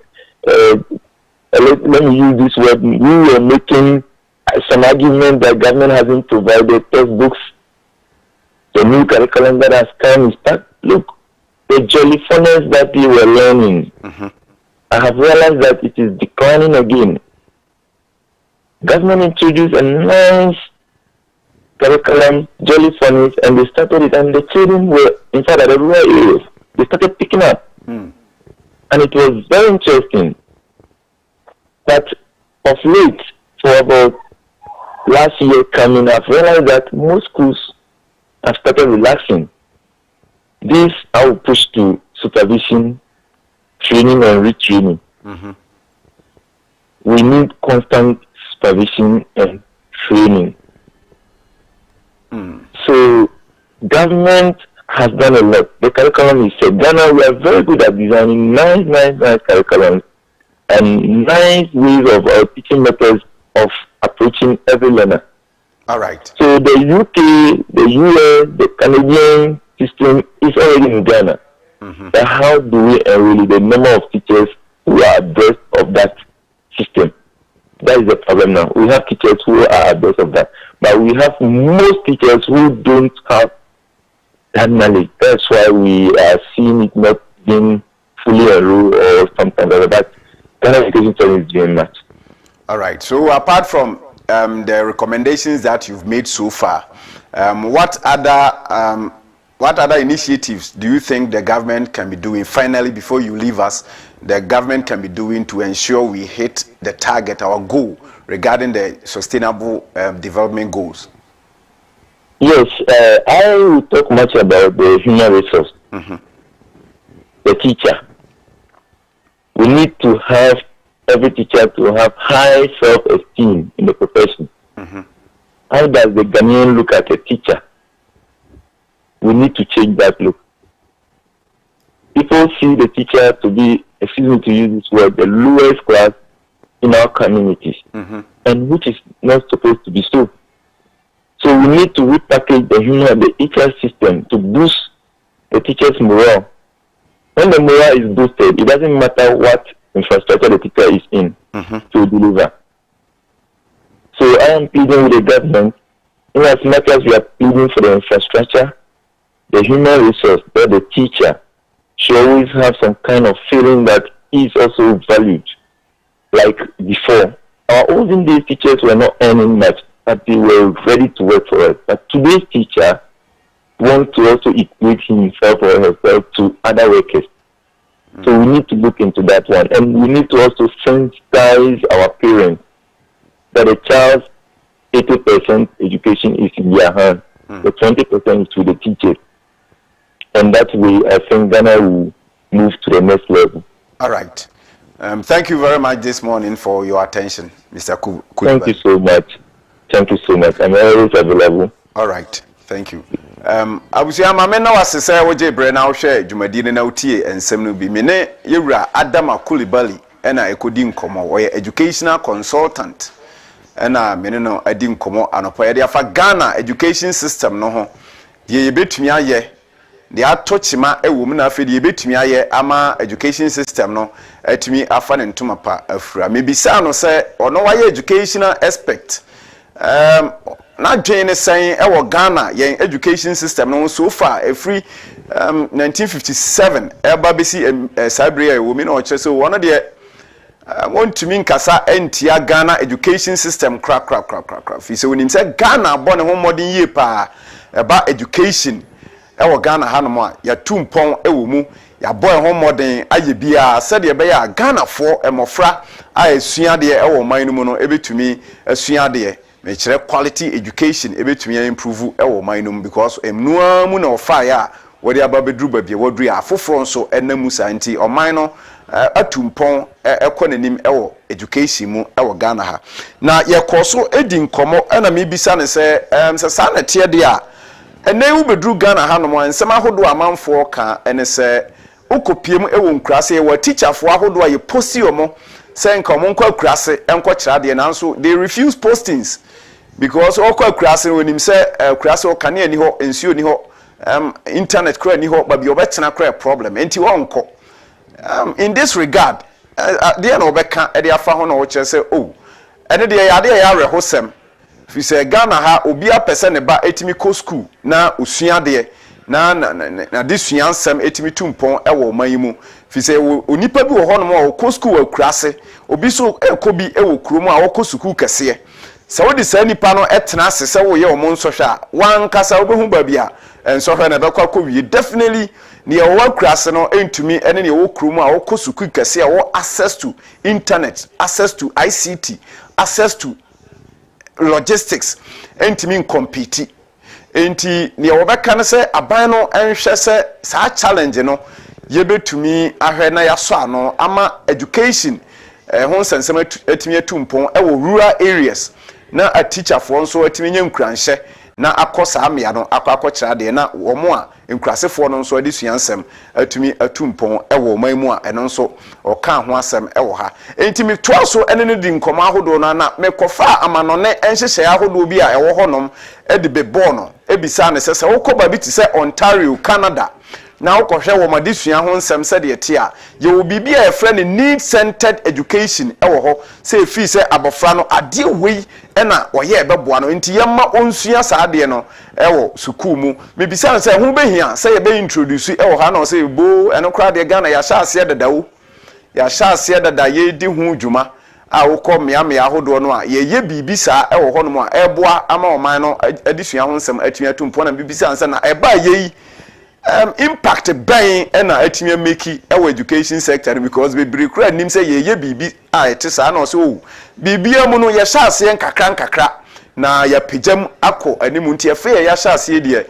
let me use this word, we were making some argument that government hasn't provided textbooks. The new curriculum that has come is that, look, the jollyfulness that we were learning, I have realized that it is declining again. Government introduced a nice curriculum, jollyfulness, and they started it, and the children were, in fact, at the rural areas, they started picking up. And it was very interesting. But of late, for about last year coming, I've realized that most schools have started relaxing. This I will push to supervision, training and retraining. We need constant supervision and training. So government has done a lot. The curriculum is set. Ghana, we are very good at designing nice curriculums and nice ways of our teaching methods of approaching every learner. All right. So the UK, the US, the Canadian system is already in Ghana. But how do we enroll the number of teachers who are abreast of that system? That is the problem now. We have teachers who are abreast of that, but we have most teachers who don't have that knowledge. That's why we are seeing it not being fully enrolled or something like that. Ghana Education Service is doing much. All right. So apart from the recommendations that you've made so far, what other initiatives do you think the government can be doing? Finally, before you leave us, the government can be doing to ensure we hit the target, our goal regarding the sustainable development goals? Yes, I will talk much about the human resource, the teacher. We need to have every teacher to have high self-esteem in the profession. How does the Ghanaian look at a teacher? We need to change that look. People see the teacher to be, excuse me to use this word, the lowest class in our communities, and which is not supposed to be so. So we need to repackage the teacher system to boost the teacher's morale. When the morale is boosted, it doesn't matter what infrastructure the teacher is in to deliver. So I am pleading with the government, in as much as we are pleading for the infrastructure, the human resource, that the teacher should always have some kind of feeling that he is also valued. Like before, our olden days teachers were not earning much, but they were ready to work for us. But today's teacher wants to also equate himself or herself to other workers. So we need to look into that one. And we need to also sensitize our parents that a child's 80% education is in their hands. The 20% is with the teachers. And that way, I think Ghana will move to the next level. All right. Thank you very much this morning for your attention, Mr. Kuliba. Thank you so much. Thank you so much. I'm always available. All right. Thank you. Abusia mama na wasese woje bre na wohwe dwumadine na utie ensem no bi mene yewura Adama Kulibali ena ekodi nkomo wo educational consultant ena mene no adi nkomo anopa ye afa Ghana education system no ho de yebetumi aye de atochima ewom na afi de yebetumi aye ama education system no atumi afa ne ntoma pa afura mebisa no se ono waye educational aspect na dwen sen ewo Ghana yen education system no so far every 1957 eba besi sabre e wo mi na o kire so wono de wontumi nkasa entia Ghana education system kra fi se wonim se Ghana bo ne ho modern ye pa eba education ewo Ghana hanom a ya tumpon ewo mu ya boy ho modern aye bia se de be ya Ghana fo emofra a esua de ewo man no mu no ebetumi esua de me kire quality education ebetumi improve ewo man no because emnua mu na ofa ya wode ababedru babie wodru ya afoforo nso enamu santi oman no atumpon ekonanim ewo education mu ewo Ghana ha na ye koso edi nkomo na me bisa ne se sa na tie de a ene u bedru Ghana ha no ansem ahodo amanfo ka ene se ukopiem ewo nkrase ye teacher fo ahodo a ye posti omo se nkomo nkwa krase enko kira de nanso they refuse postings because okwa krase wonim se krase okane ani ho ensuo ni ho internet kra ni ho ba bi obetena kra problem enti wonko in this regard there no beka e de afa ho no wo kire se oh ene de ya de ya rehosem fi se Ghana ha obi apese ne ba etimi ko school na osua de na disua nsem etimi tumpon ewo mayimu fi se onipa bi wo ho no mo ko school akurase obi so ekobi ewo kurom a wo ko school kese se wo de sa nipa no etena ase se wo ye o mo nsohwe a wan kasa wo behu ba bia ensohwe na bekwa ko wie definitely ne wo akurase no entumi ene ne wo kurom a wo ko school kese a wo access to internet, access to ICT, access to logistics entimi compete enti ne obeka ne se aban no enhwe se sa challenge no yebetumi ahwe na yaso ano ama education ho sensem etimi atumpon ewo rural areas na a teacher for nso etimi nyankranhye na akosa amia no akokira de na wo mo a nkrasefo no nso ade suansem atumi atumpon ewo manmu a eno nso oka ho asem ewo ha entimi toaso ene ne di nkoma ahodo no na mekofa amanone enhyehye ahodo bi a ewo honom ede bebo no ebisa ne sese wokoba bi ti se Ontario Canada na wokohwe wo madesua ho nsem se de ete a ye wo bibia e frɛ ne need centered education ewo ho se fi se abofra no ade wei ena oye ebeboa no nti yemma onsua saade no ewo sukuu mu mebisa se ho behia se ye be introduce ewo ha na se bo eno kra de Ghana ya sha ase dadawo ya sha ase dada ye di hu dwuma a wokɔ mea ahodo no a ye bibi saa ewo ho no a eboa ama oman no adesua ho nsem atumi atumpo na bibisa nsa na eba ye impact ben na atimi make our education sector because we brekura nim say ye bibi a ete saa na so o bibia mu no ye hyase nkakra na ya pejam akọ animu nti efe ya hyase de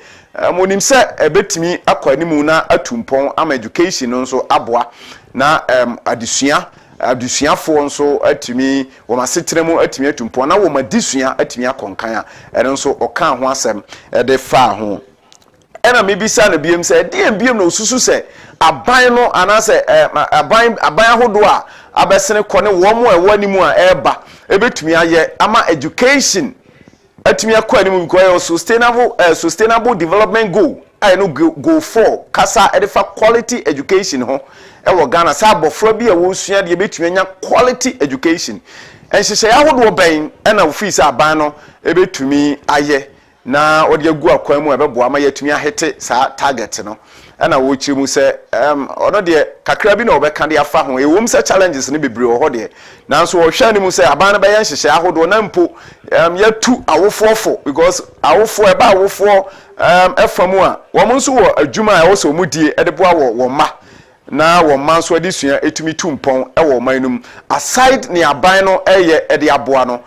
monim say ebetimi akọ animu na atumpon ama education no so aboa na adesua adusuafo nso atumi wo masetere mu atumi atumpo na wo madisua atumi akonkan a ene nso okan ho asem de fa ho ena mebisa na biem se de biem na osusu se aban no anase aban ahodo a abesene kone wo mo ewani mu a eba ebetumi aye ama education atumi akọ animu because sustainable development goal I no go 4 kasa edifa quality education ho ewo Ghana sa abofra bi a wo sua de betumi anya quality education enhyehyɛ ahodo ben na office aban no ebetumi aye na odi agu akwan mu ebeboa ma yatumi ahete sa target no na wo chimu se ono de kakra bi na obeka de afa ho ewom se challenges ne bebre ho de nanso wo hwa ni mu se aban no be yan hyehyɛ ahodo na mpo yatu awofofo because awofo eba awofo efamu a wo nso wo adwuma a wo so mudie edeboa wo ma na wo man so adisua etumi tumpon ewo man num aside ne aban no eye ede aboa no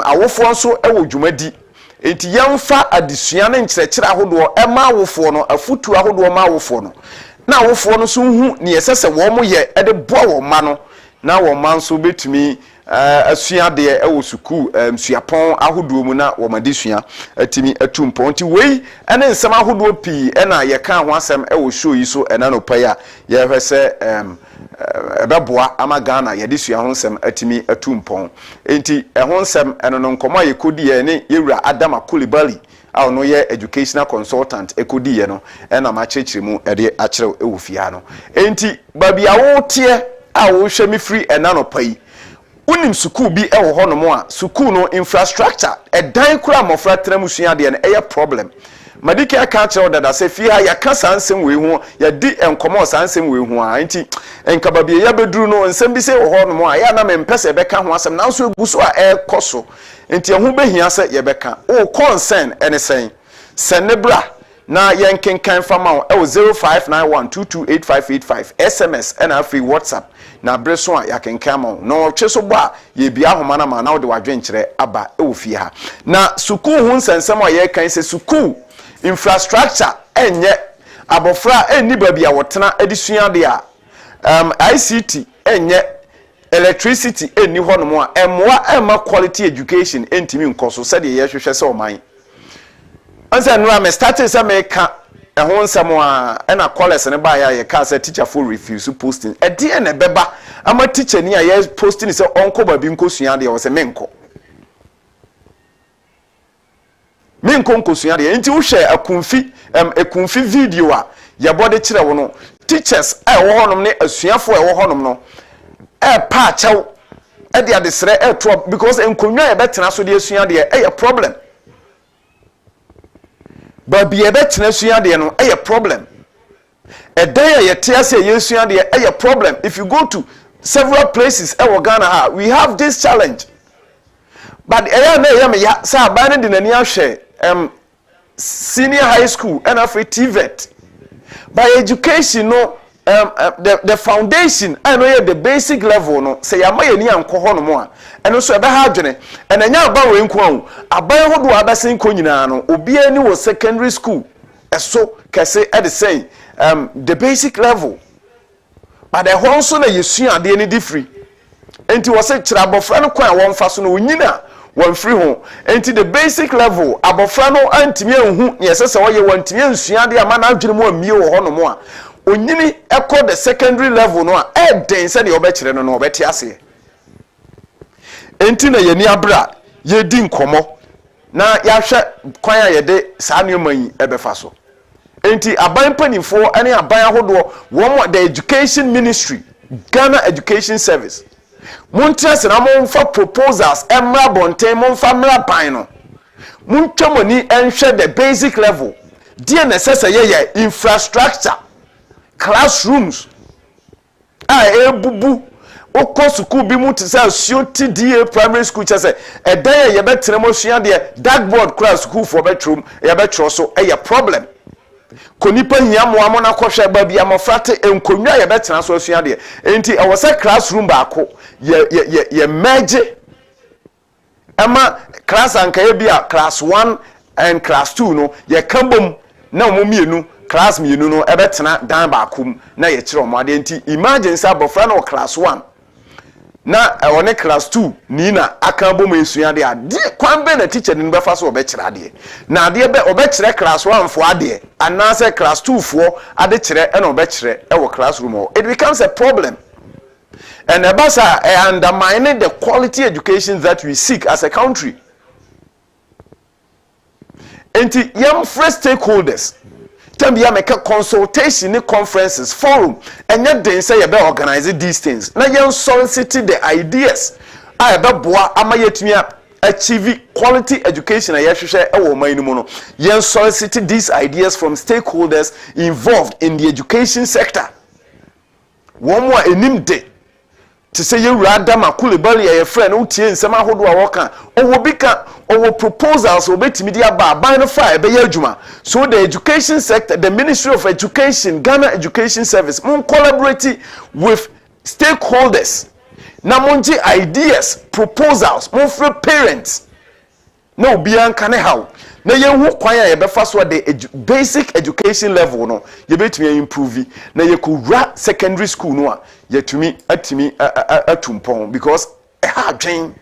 awofo nso ewo dwumadi enti yamfa adisua ne nkyerɛkyerɛ ahodo ema awofo no afutu ahodo ma awofo no na awofo no so hu ne yesese wo mo ye ede boa wo ma no na wo man so betumi asua de ewo suku suapon ahodo mu na wo madisua atimi atumpon nti wei ene nsem ahodo pi na ye kan ho asem ewo show yi so ena no paya ye hwese ebeboa ama Ghana ye disua ho nsem atimi atumpon enti ho nsem eno no nkomo ye kodi ye ne yewura Adama Kulibali a ono ye educational consultant ekodi ye no ena ma chechire mu ede akyerew ewo fia no enti babia wo tie a wo hwe mi free ena no pai unim suku bi ewo ho no mo a suku no infrastructure edan kura mofra tram sua de no eye problem madike aka kire odada se fi ha ya kasa nsem we hu ya di enkomo sa nsem we hu a nti enkababie ya beduru no nsem bi se wo ho no mo a ya na mempese beka ho asem na so eguso a ekoso nti ehu behia se ye beka o concern anything senebra na yenkenkan fama o 0591228585 SMS na free WhatsApp na breso a yakenkan ma no tweso bo a ye bia homa na ma na wo de wadwenkyere aba ewo fie ha na suku hu nsensem a ye kan se suku infrastructure enye abofra enni babia wotena edisua de a ICT enye electricity enni hono a emwa ema quality education entimi nkoso se de ye hwehwe se oman ansa no am started se make ehon nsamo a na college ne ba ya ye ka se teacher for refuse posting e de na beba ama teacher ni a ye posting se onko ba bi nkosua de o se menko nkosua de nti wo hwe akunfi video a ye bode kire wo no teachers wo honom ne asuafo wo honom no pa chaw e de adesere to because enkonwa ye betena so de asua de e problem but be a better sua de no a problem a day ye tiase ye sua de a problem if you go to several places e Ghana we have this challenge but na me ya sa ban de nani ahwe senior high school and after TVET by education no the foundation I know the basic level no say ya maye ni anko ho no mo a eno so ebe ha adwene enanya aba we nko an aban hodo abesen ko nyina no obi ani wo secondary school eso kese at the same the basic level but the ho so na yesua ade ni different enti wo se kira abofra no kwan won fa so no nyina won free ho enti the basic level abofra no antimi anhu yesese wo ye wantimi ansua ade ama na adwene mo amie wo ho no mo a onyini ekọ the secondary level no a den se de obekire no obeti ase enti na yeni abra ye di nkomo na ya hwe kwan a ye de saa nneoma yi ebefa so enti aban panifo ane aban ahodo wo the education ministry Ghana Education Service muntiase na monfa proposals emra bonten monfa mra ban no muntwamoni enhwe the basic level die necessary ye infrastructure classrooms ebubu oko school bi mu tse COTDA primary school chese edan ye betre mo sua de dartboard class school for bedroom ye betro so eye problem konipa hia mo amo na kohwe ba bia mo frate enkonwa ye betre so sua de enti e wose classroom ba ko ye merge ama class anka ye bia class 1 and class 2 no ye kambom na mo mienu class mienu no ebetena dan ba akum na ye kire omo ade nti imagine say abofra no class 1 na one class 2 nina aka bom esua de ade kwan be na teacher ni be fa so obekire ade na ade be obekire class 1 fo ade anase class 2 fo ade kire e na obekire e wo classroom. It becomes a problem. And abasa undermining the quality education that we seek as a country. Enti yam first stakeholders tambia make consultation conferences forum and yet they say you be organize these things na yam solicit the ideas a be boa ama yetumi achieve quality education a yehwehwe e wo man mu no yam solicit these ideas from stakeholders involved in the education sector. One more enim de to say you rather makulibali a friend who tie nsema hodo a woka owo bika owo proposals obetimi dia ba no fire be adwuma. So the education sector, the Ministry of Education, Ghana Education Service mun collaborate with stakeholders na monji ideas, proposals mun for parents no bian kan how na yehu kwan ya befa so the basic education level no ye betumi improve na ye ko ra secondary school no a yetumi atimi atumpon because e ha dwen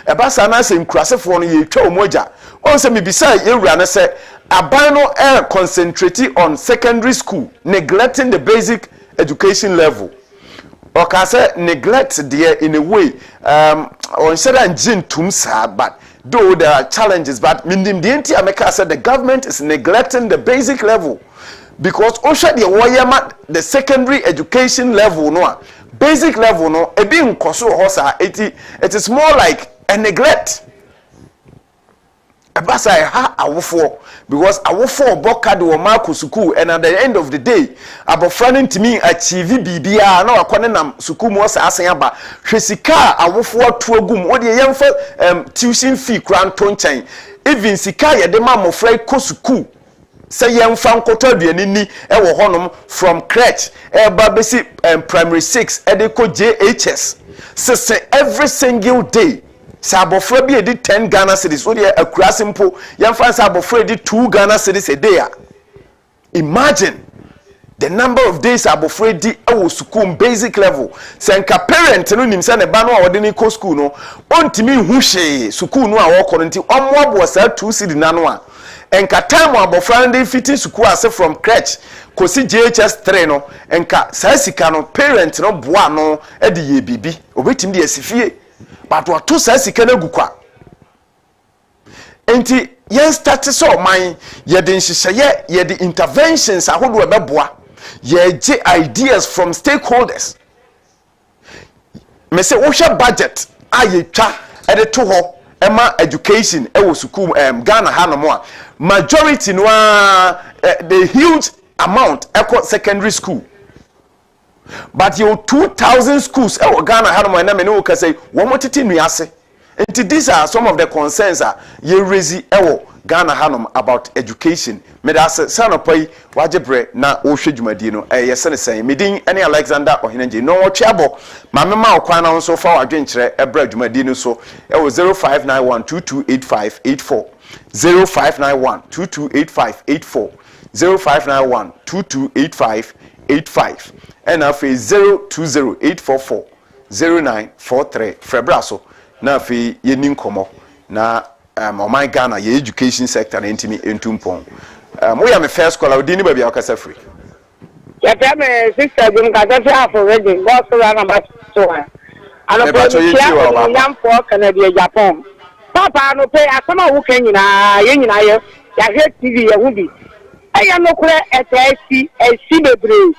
e ba sa na se nkurasefo no ye twa omoja on se mebisa ye wura na se aban no concentrate on secondary school, neglecting the basic education level. Or can say neglect there in a way on certain gene tumsa, but though there are challenges, but mindim the America said the government is neglecting the basic level because osha the wayama the secondary education level no basic level no e bi nkoso hosa it is more like a neglect. Abasa ha awofo because awofo boka de wo mark school and at the end of the day abofra ntimi achieve bibia na wakone nam school mo sa asen aba hwesika awofo atu agum wo de yemfa tuition fee kran to nchen even sika ye de ma mofra ko school say yemfa nkoto aduani ni e wo honom from crèche e ba besi primary 6 e de ko JHS say every single day Sabofra bi edi 10 Ghana cedis. So dey akura simple. Yamfa sabofra edi 2 Ghana cedis a day. Imagine the number of days abofra edi e school basic level. Senka parent no nim se ne ba no a wode ni ko school no. Ontimi hu hwe school no a wo kɔ nti omo abo sa 2 cedi na no a. Enka time abofra ndi fiti school ase from crèche kosi JHS 3 no. Enka sa sika no parent no boa no e de ye bibi. Obetim de asifie. But what to say sikana gukwa enti yen start so man ye de nhihye ye de interventions ahodo ebeboa ye je ideas from stakeholders. Me say wo hwe budget ayetwa e de to ho ema education e wo school Ghana hanom a majority no the huge amount equal secondary school. But you 2,000 schools Ghana hanom na me no ka say wo motete nuase. And these are some of the concerns ye raise Ghana hanom about education. Me da say sanopai wajebre na wo hwe dwumadi no ye sene sen medin ene Alexander OHENE AGYEI no twabo ma me ma okwan na so fa wadwenkere ebra dwumadi no so e wo 0591228584 0591228584 0591228585 and afi 0208440943 Frebraso na afi yenin komo na my Ghana ye education sector na intimi entumpon mo ya me first call odini ba bia okasa free ya tell me sister gum ka just half already go so na ba so ano po yam for Canada Japan papa no pay asama wo kan nyina ye nyina ye ya he TV ye hubi aya no kure etesi bebre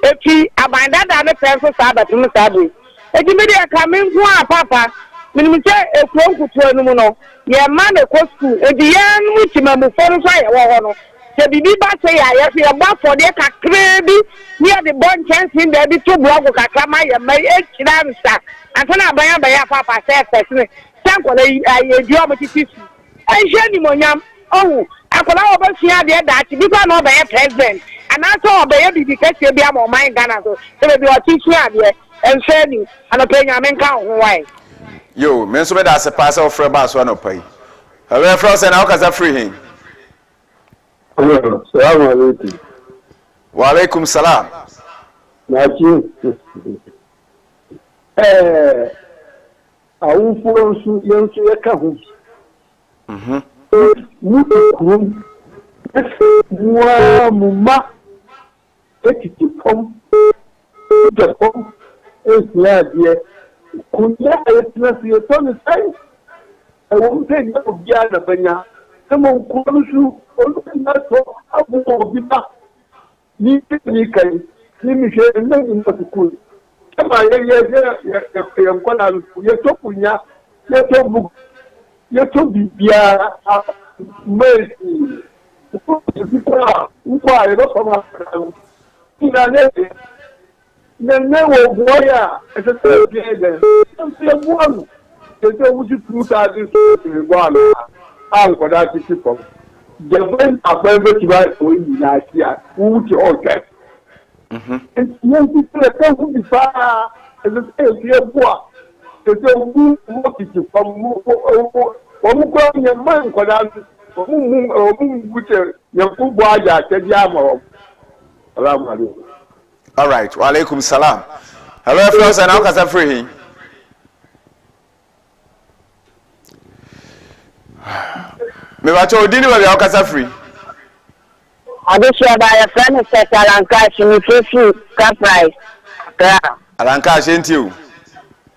efi abanda da ne penso sabatum sabe edi me dey kamen ku a papa minimum say ekuo nkutu anu no ye ma na ko school edi ye nu timamu fonu so ye wo ho no se bibi ba say ya ye fi ba for de kakra bi near the bon chance in there bi to blog kakra ma ye ma e kira nsa antana abaya papa say person sankola ye di o mo titi ai je ni monyam oh akola oba fia de da ti bi ba no be president anaso obeye bibi kase bia mo man Ghana so se be o teach ade en training anopenya men kan ho wai yo men so be da se pass of free ba so anopai we from say na okasa free hin Assalamu alaikum. Wa alaikum salam. Nachi awufo nso yenso yeka ho mutum mua muma etiti pom de pom esia kunya etina se to ne sai ewo te na obia na banya kama nkurusu na to abu obiba ni kai ni mi she na ni matukul kama ye nkwana ye to kunya ye to bibia mesi nkwa ye do kama ina ne wo boya ese to biega se buanu ese wuti tuta di buanu al ko da ti ko jeben abebe ti ba o yi na sia wuti okay yen ti te ko bi fa ese bua ese wu mo ti fa mu ko nye man ko da mu wuti ye ku bo aja te dia mo salamu alaikum. All right. Wa alaikum salam. Hello, friends, and how can I free? Me wa cho dini wa how can I free? Adesua ba ya friend se Alanka shini fefi ka price. Alanka shenti o.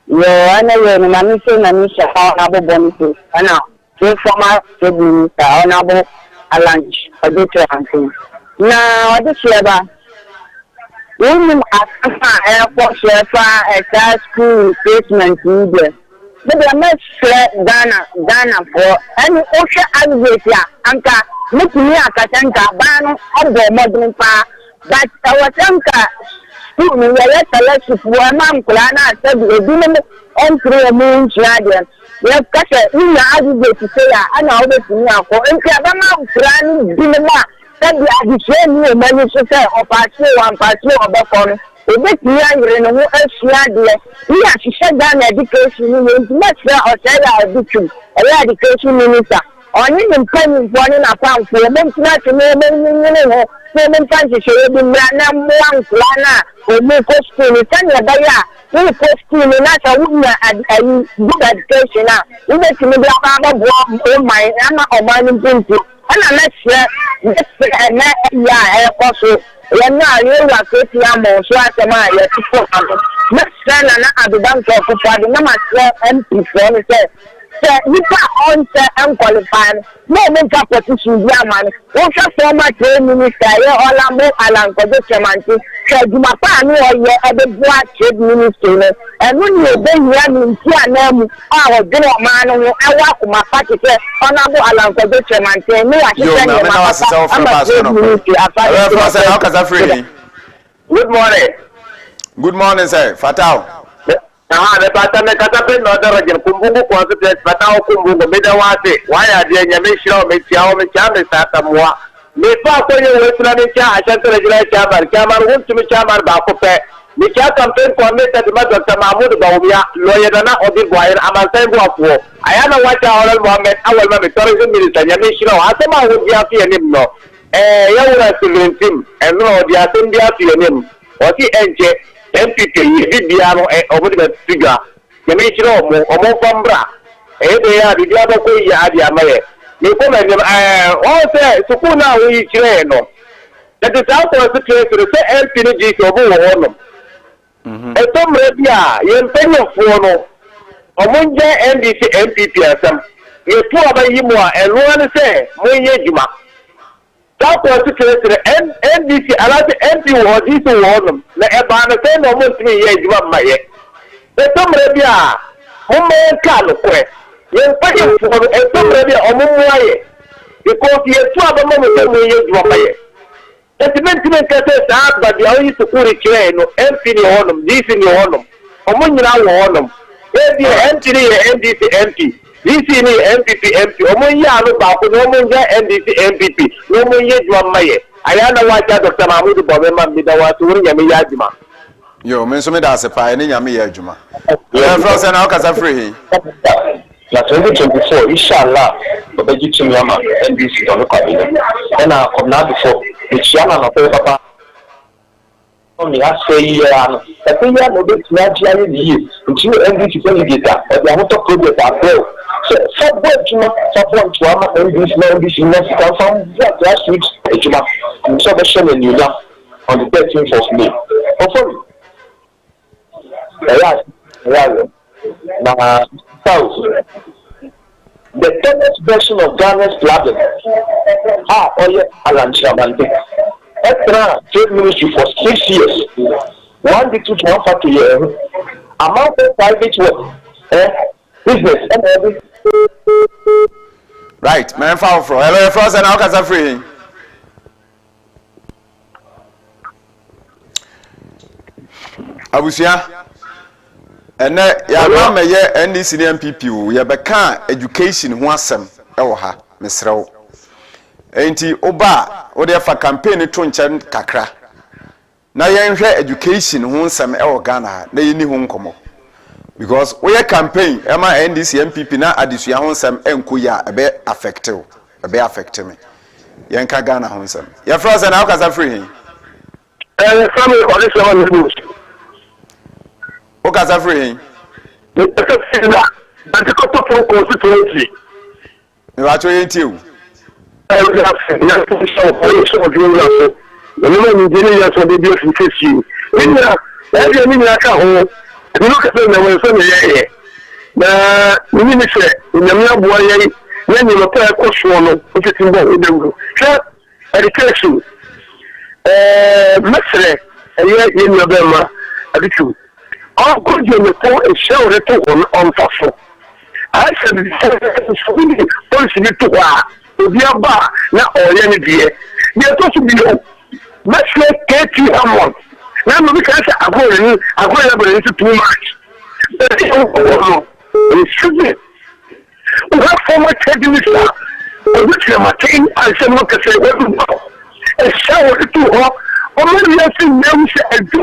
Yo, ana yo ni mami se na mi sha na bo bonito. Ana, se former minister ona bo Alanka Adesua Hankin. Na Adesua ba women are airport a school replacement media. But the mess Ghana for any ocean aggregate anka make me a katanka bano of the modern pa. But our tanka school me let the for man kulana said the women entry a moon radiant. We have cut a in the aggregate to say I know this now for Nkabama planning dinner. That the addition you manage to say or pass one pass of the phone. We make me angry and who else we are to shut down education in much or tell our education, education minister. On even coming for an account for a month not to know women fancy show be one plana or more costume. It's a baya, we costume not a woman at a good education. We make me oh my, I'm a man in ana na ya ekoso ya na yewa keti ya mo so atema ya tipo na sana na adudan ko fufade na ma MP for me say nipa on say unqualified no mental petition bi amane wo hwe former trade minister ya Olambo Alanko de Chemanti Shaduma pa ni oye ebebua trade minister no enu ni obehia ni nti anamu a wo de o ma no ewa kuma party say Olambo Alanko de Chemanti ni wa hwe ni Good morning. Good morning, sir. Fatao. The pattern of Catapin, other again, Kumbu, was Patao Kumbu, Midawati, why are they Yamisho, Michao, Michamis, Satamwa? Mifa, you will not I sent to the Chamber, Chamber, wants to be Chamber Bakope. Micha campaign for me that the mother Mahmoud Bawia, lawyer or the wire, Amasan Wapo. I am a watch our moment, I will have a tourism minister, Yamisho, Asama would be happy and him no. You will him, and no, the assembly of him, or the NJ. MPP Biano over the figure. The nature of Omofambra. They are the other way. Yadia. You come and all say, Sukuna, we train. That is how to say to the LPG over one. A Tom Rabia, you pay your phone. Omunja NDC MPP as some. You two about Yimwa and one say, Moyejima. That was the case to the NDC, a lot of MP was this one. The Ebana said almost 3 years, you have my head. The Tom Rabia, Homer Carlo, you're paying for a Tom Rabia or Mumway because he has 2 moments years, you have my head. The maintenance cases are, but the only security chain, MP in your home, this in your home, Omunja home. NDC MP. This is MPP MP. Omoya no ba ko no monja NDC MPP. No monye jwa maye. Aya na wa cha Dr. Mahmoud Bobema mi da wa so ri nyame ya adwuma. Yo, me so me da se pa ni nyame ya adwuma. Ya from say na ka sa free. Na 2024 inshallah obeji tumi ama NDC don ko abi. Na come na before the chairman of papa me I say yeah I think yeah no bit na dia ni until English data or the motor project as well so what you support to am English na come from last week ejuma so be show you now on the 13th of May sorry yeah na south the tennis version of Ghana's Latin oye Alan Chabante extra trade ministry for 6 years 1 to 1 factory amount of private work business and everything. Right, man, foul for hello, Frost and Alcazar free. Abusia, and ya mama ye NDC MPP, ya beka education ho asem e wo ha, mesrew. Enti oba, wo de fa campaign to nchen kakra. Na ye nhwe education ho nsem e wo Ghana, na ye ni ho nkomo. Because we campaign ema NDC MPP na adisua ho nsem enko ya ebe affective me yenka Ghana ho nsem ya froze na akasa free family audition news o kasa free but ko to constituency me ba cho yentiu you look at them when some yeah na mini say nyamia boa yai na ni lopa ko so no o ti timbo o dem education mesre ye ni obema abitu all good you me ko e show re to on faso I said so we policy ni to wa obi aba na oye ni die ye to so bi o mesre KT Hammond na mo bi ka say agora bere too much excuse me we have former trade minister which we maintain and say no say we do e show it to her o me ya say no say e do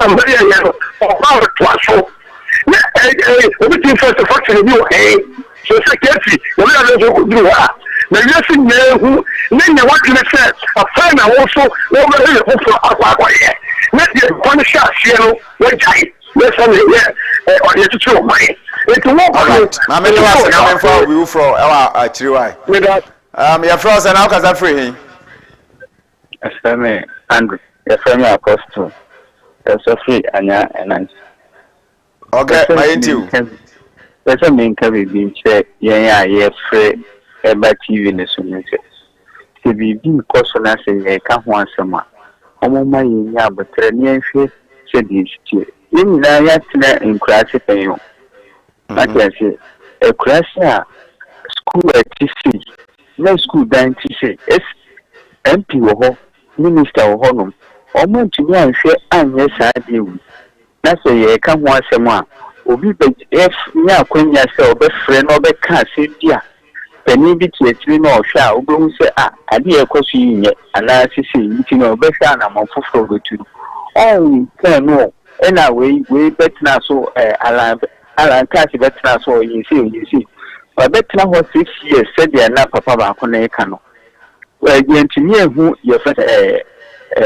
am very ya o ba to aso na o bi tin first factory ni o so security o bi na so do ha na ya say no na what you say a fan also o be here for akwa ye na the punish you know what I yes on or the two my it won't na me no was coming for we from our chiriwai your froze and Alcazar free FM Andrew your friend Apostle so free anya and okay my into there's a main can be check yeah free eba TV ne so me say be because na say ka ho asema omo ma yenya abetre ne nhwe se di tie yin na ya tena enkurase penyo ati ase enkurase a school atisi na school dan tisi MP wo ho minister wo ho no omo ntumi anhwe anye saade wu na so ye ka ho asem a obi be nya akwanya se obefre na obeka ase dia pani bi tietiri na ohwa a obehu se ade ekoso yinye ana sisi yiti na obehwa na mafoforo betu kan no ena we betina so alan kasi betina so yisi betina ho 6 years said ya na papa ba ko na eka no yentimi ehu ye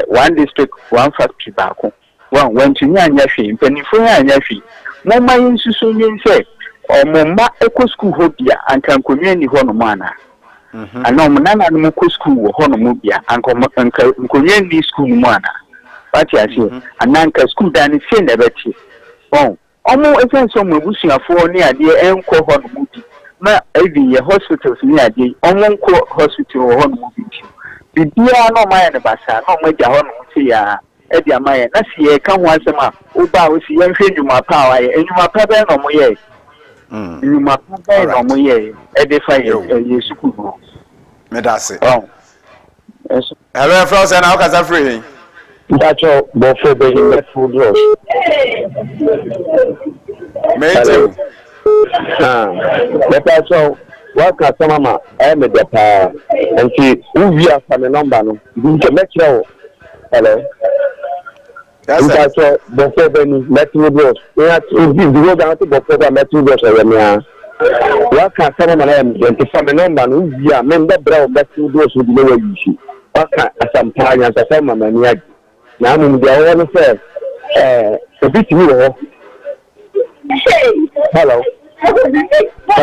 one district one factory ba ko one tumi anya hwe mpanifo anya hwe mo ma yinsusu nyin se omumma eko school ho bia anka nkonwe ni ho no mana ana omnana no ko school ho no mo bia anka nkonwe ni school no mana pati ase ananka school dan se na beti omo efenso mo busuafo ni ade enko ho no mo bi ma evi ye hospitals ni ade omo nko hospital ho no mo bi bibia no ma ya ne basa no mo ja ho no mo ti ya edi amaye na si ye ka ho asema oba o si ye hwe nwuma pa wa ye nwuma pa be no mo ye nwuma pa be no mo ye edi fa ye sukuru me da se hello friends and how can I free Dacho bofo be in the food rush me too Dacho waka sama me de pa enti uvi asa me number no nke metro hello Dacho bofo be ni metro rush ya uvi go down to bofo be metro rush ya me waka sama na me enti fa me number no uvi a me nda bra metro rush di me wa yishi waka asampanya sama mani agi na mo dia wo no say obi timi wo. Hello.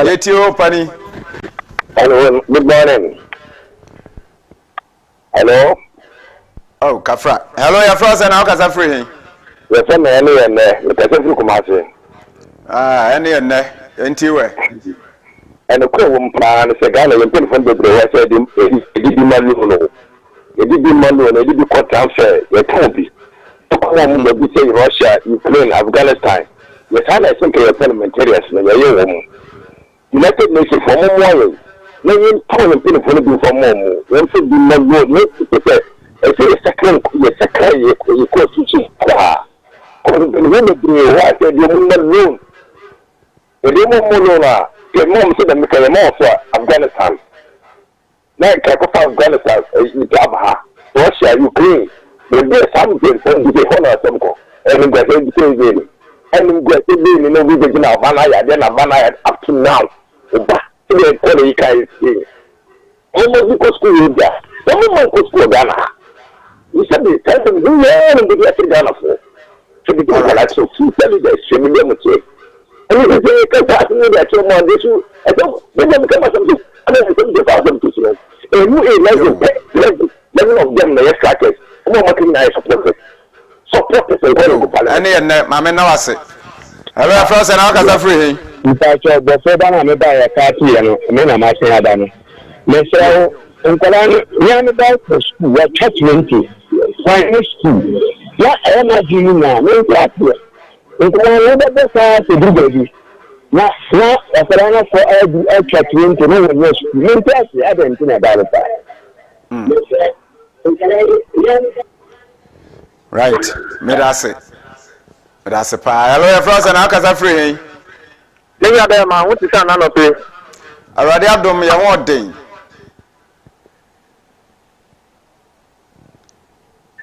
Letio Pani. Hello, good morning. Hello. Oh, Kafra. Hello, your friends and how can I free? Yes, I'm any and the person who come any and anyway. And the cool plan is a guy and put from the way I said it did Maluno. It did Maluno, it did cut down, say, a copy. We say Russia, Ukraine, Afghanistan. Yes, I think you're parliamentarians, and you're young. United Nations for more. No, you told him for more. One should be more good. I say a second, you call to when the what they do not room. The Demona, your mom said, make a more for Afghanistan. Now, Afghanistan is Russia, Ukraine. There's something from the honor some go. And the same and we get to be in the region of Banaya, then Banaya up to now. You can see. Almost because school is there. The moment was school Ghana. You said the person who learn and get to Ghana for. So the people like so few tell you that streaming them with you. And you say, come back to me that you're more this. I don't, then they become something. I don't think they found them to see. And you ain't level of them, the crackers. No more can I support it. Any and Mamma Nawase. Hello, friends, and how can I free? In fact, the Sodan and the party and men are my son. Mr. Uncle, young about school, what catchment is. Finance school. What energy now? No practice. It's one of the best to do, baby. Now, a banana for every catchment to know what you're interested. I don't think about it. Right, Medase. Medase pa. Hello, your friends, and how can I free? Then you are there, man. What is another pay? Already have done your one day.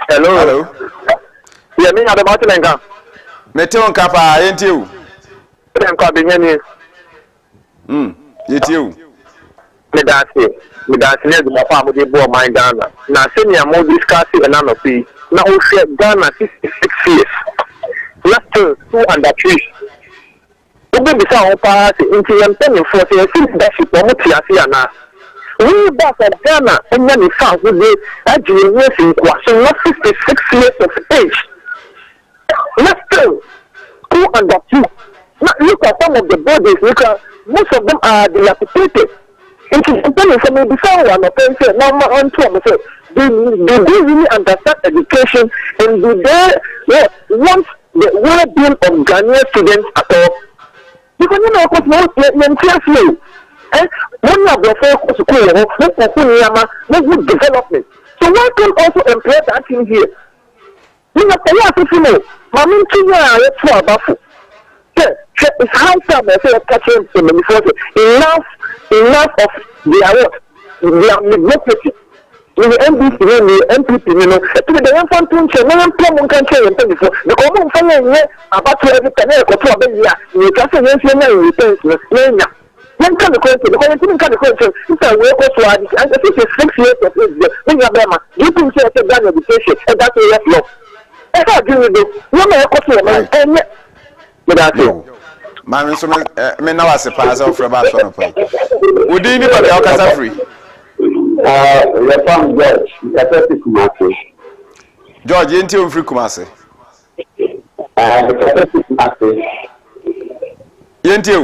Hello. Yeah, me at the mountain and come. Meteon Kappa, ain't you? I'm coming in. It's you. Medase. Medase, the family board my Ghana. Now, senior more discussing another pay. Now we share Ghana 66 years. Last 203. We be beside our party into your penny for the leadership of Mutiasiana. We back at Ghana and many fans with the actually nursing question, not 56 years of age. Last 202. Now look at some of the bodies, look at most of them are dilapidated. Into the penny for me before one of them say, now on to they really understand education and do they want the well-being of Ghanaian students at all? Because you know, because no, one of the focus school, no good development. So why can't also employ that in here? You know, you know, Mamma Tina, for Bafu. It's high time I say catching enough of their mediocrity. In the MPP, you know, to the infant puncher, no one can change before. The common family about to every canal for 12 years, you can't say yes, you can't. One kind of question, the only kind of question, if I work also, and I think it's 6 years of age, when you're Bama, you can say that education, and that's a yes law. I agree with you. No matter what you want, but that's it. Mammy, so me now as a pass off for about one point. Would you need to be free? Your son George, Kumasi. George, ain't you free Kumasi? Kumasi. Ain't you?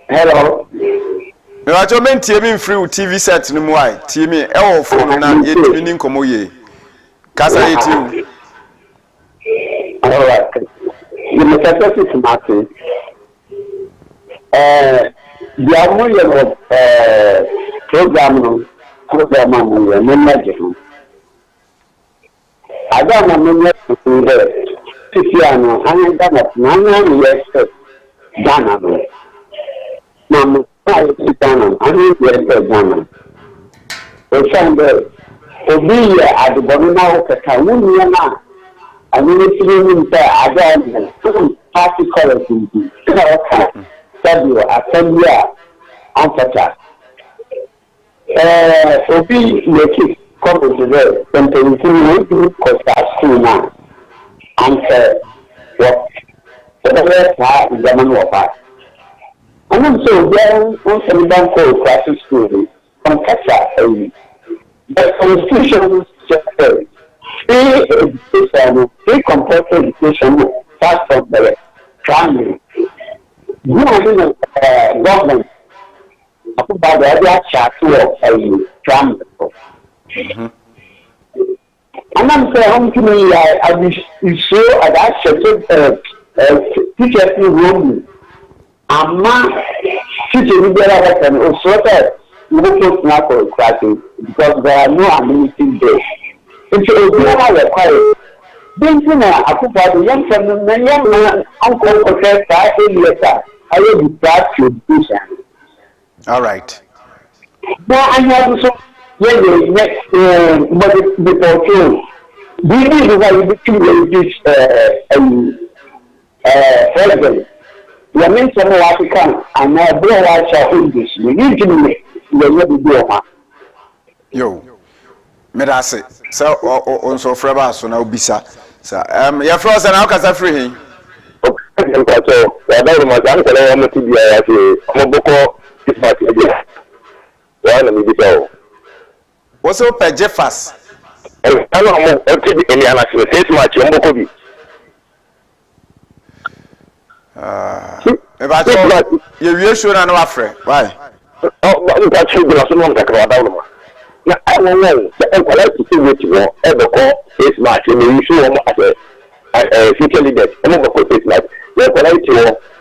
Hello. Me wa jo men tie me free TV set no mu ai. Tie me e wo phone na ye tie ni nkomo ye. Kasa ye tie. All right. You must have to Kumasi. The amount of program I don't know Tiano, I ain't done it. 9 years Ghana. Mamma, I sit down. I need to Ghana. The Sunday, for me, at the Bonina, Kawuniana, I mean, it's I don't party colors in the W. Assembly, Amphata. Obi, Yaki, come to the and to cost school now. And what the rest is the man of us. And I'm so young, also don't go class school from Texas. The constitution says free compulsory education starts from the primary. Government about the other chapter of primary. And I'm saying to me, I will show that teachers in room. I'm not teaching there and also that you don't not for classes because there are no amenities there. It's a very required. Then you know, I put out the young man, uncle, professor, later. I will be proud to education. All right. Now I have also when the next the portfolio. This is why you between this president. You mean some African and now bro watch English. You need to make the do. Yo. Me da se. So on so freba so na obisa. So your frozen how can free him? So I don't know I'm going to be a boko this part again. One of me what's up Jeffas? I don't know any analysis this much on boko bi. About you sure na no afre. Why? Oh, that should be so long that now I don't know the equality to which you ever call this match and you show as a future leader. I'm not going to say that.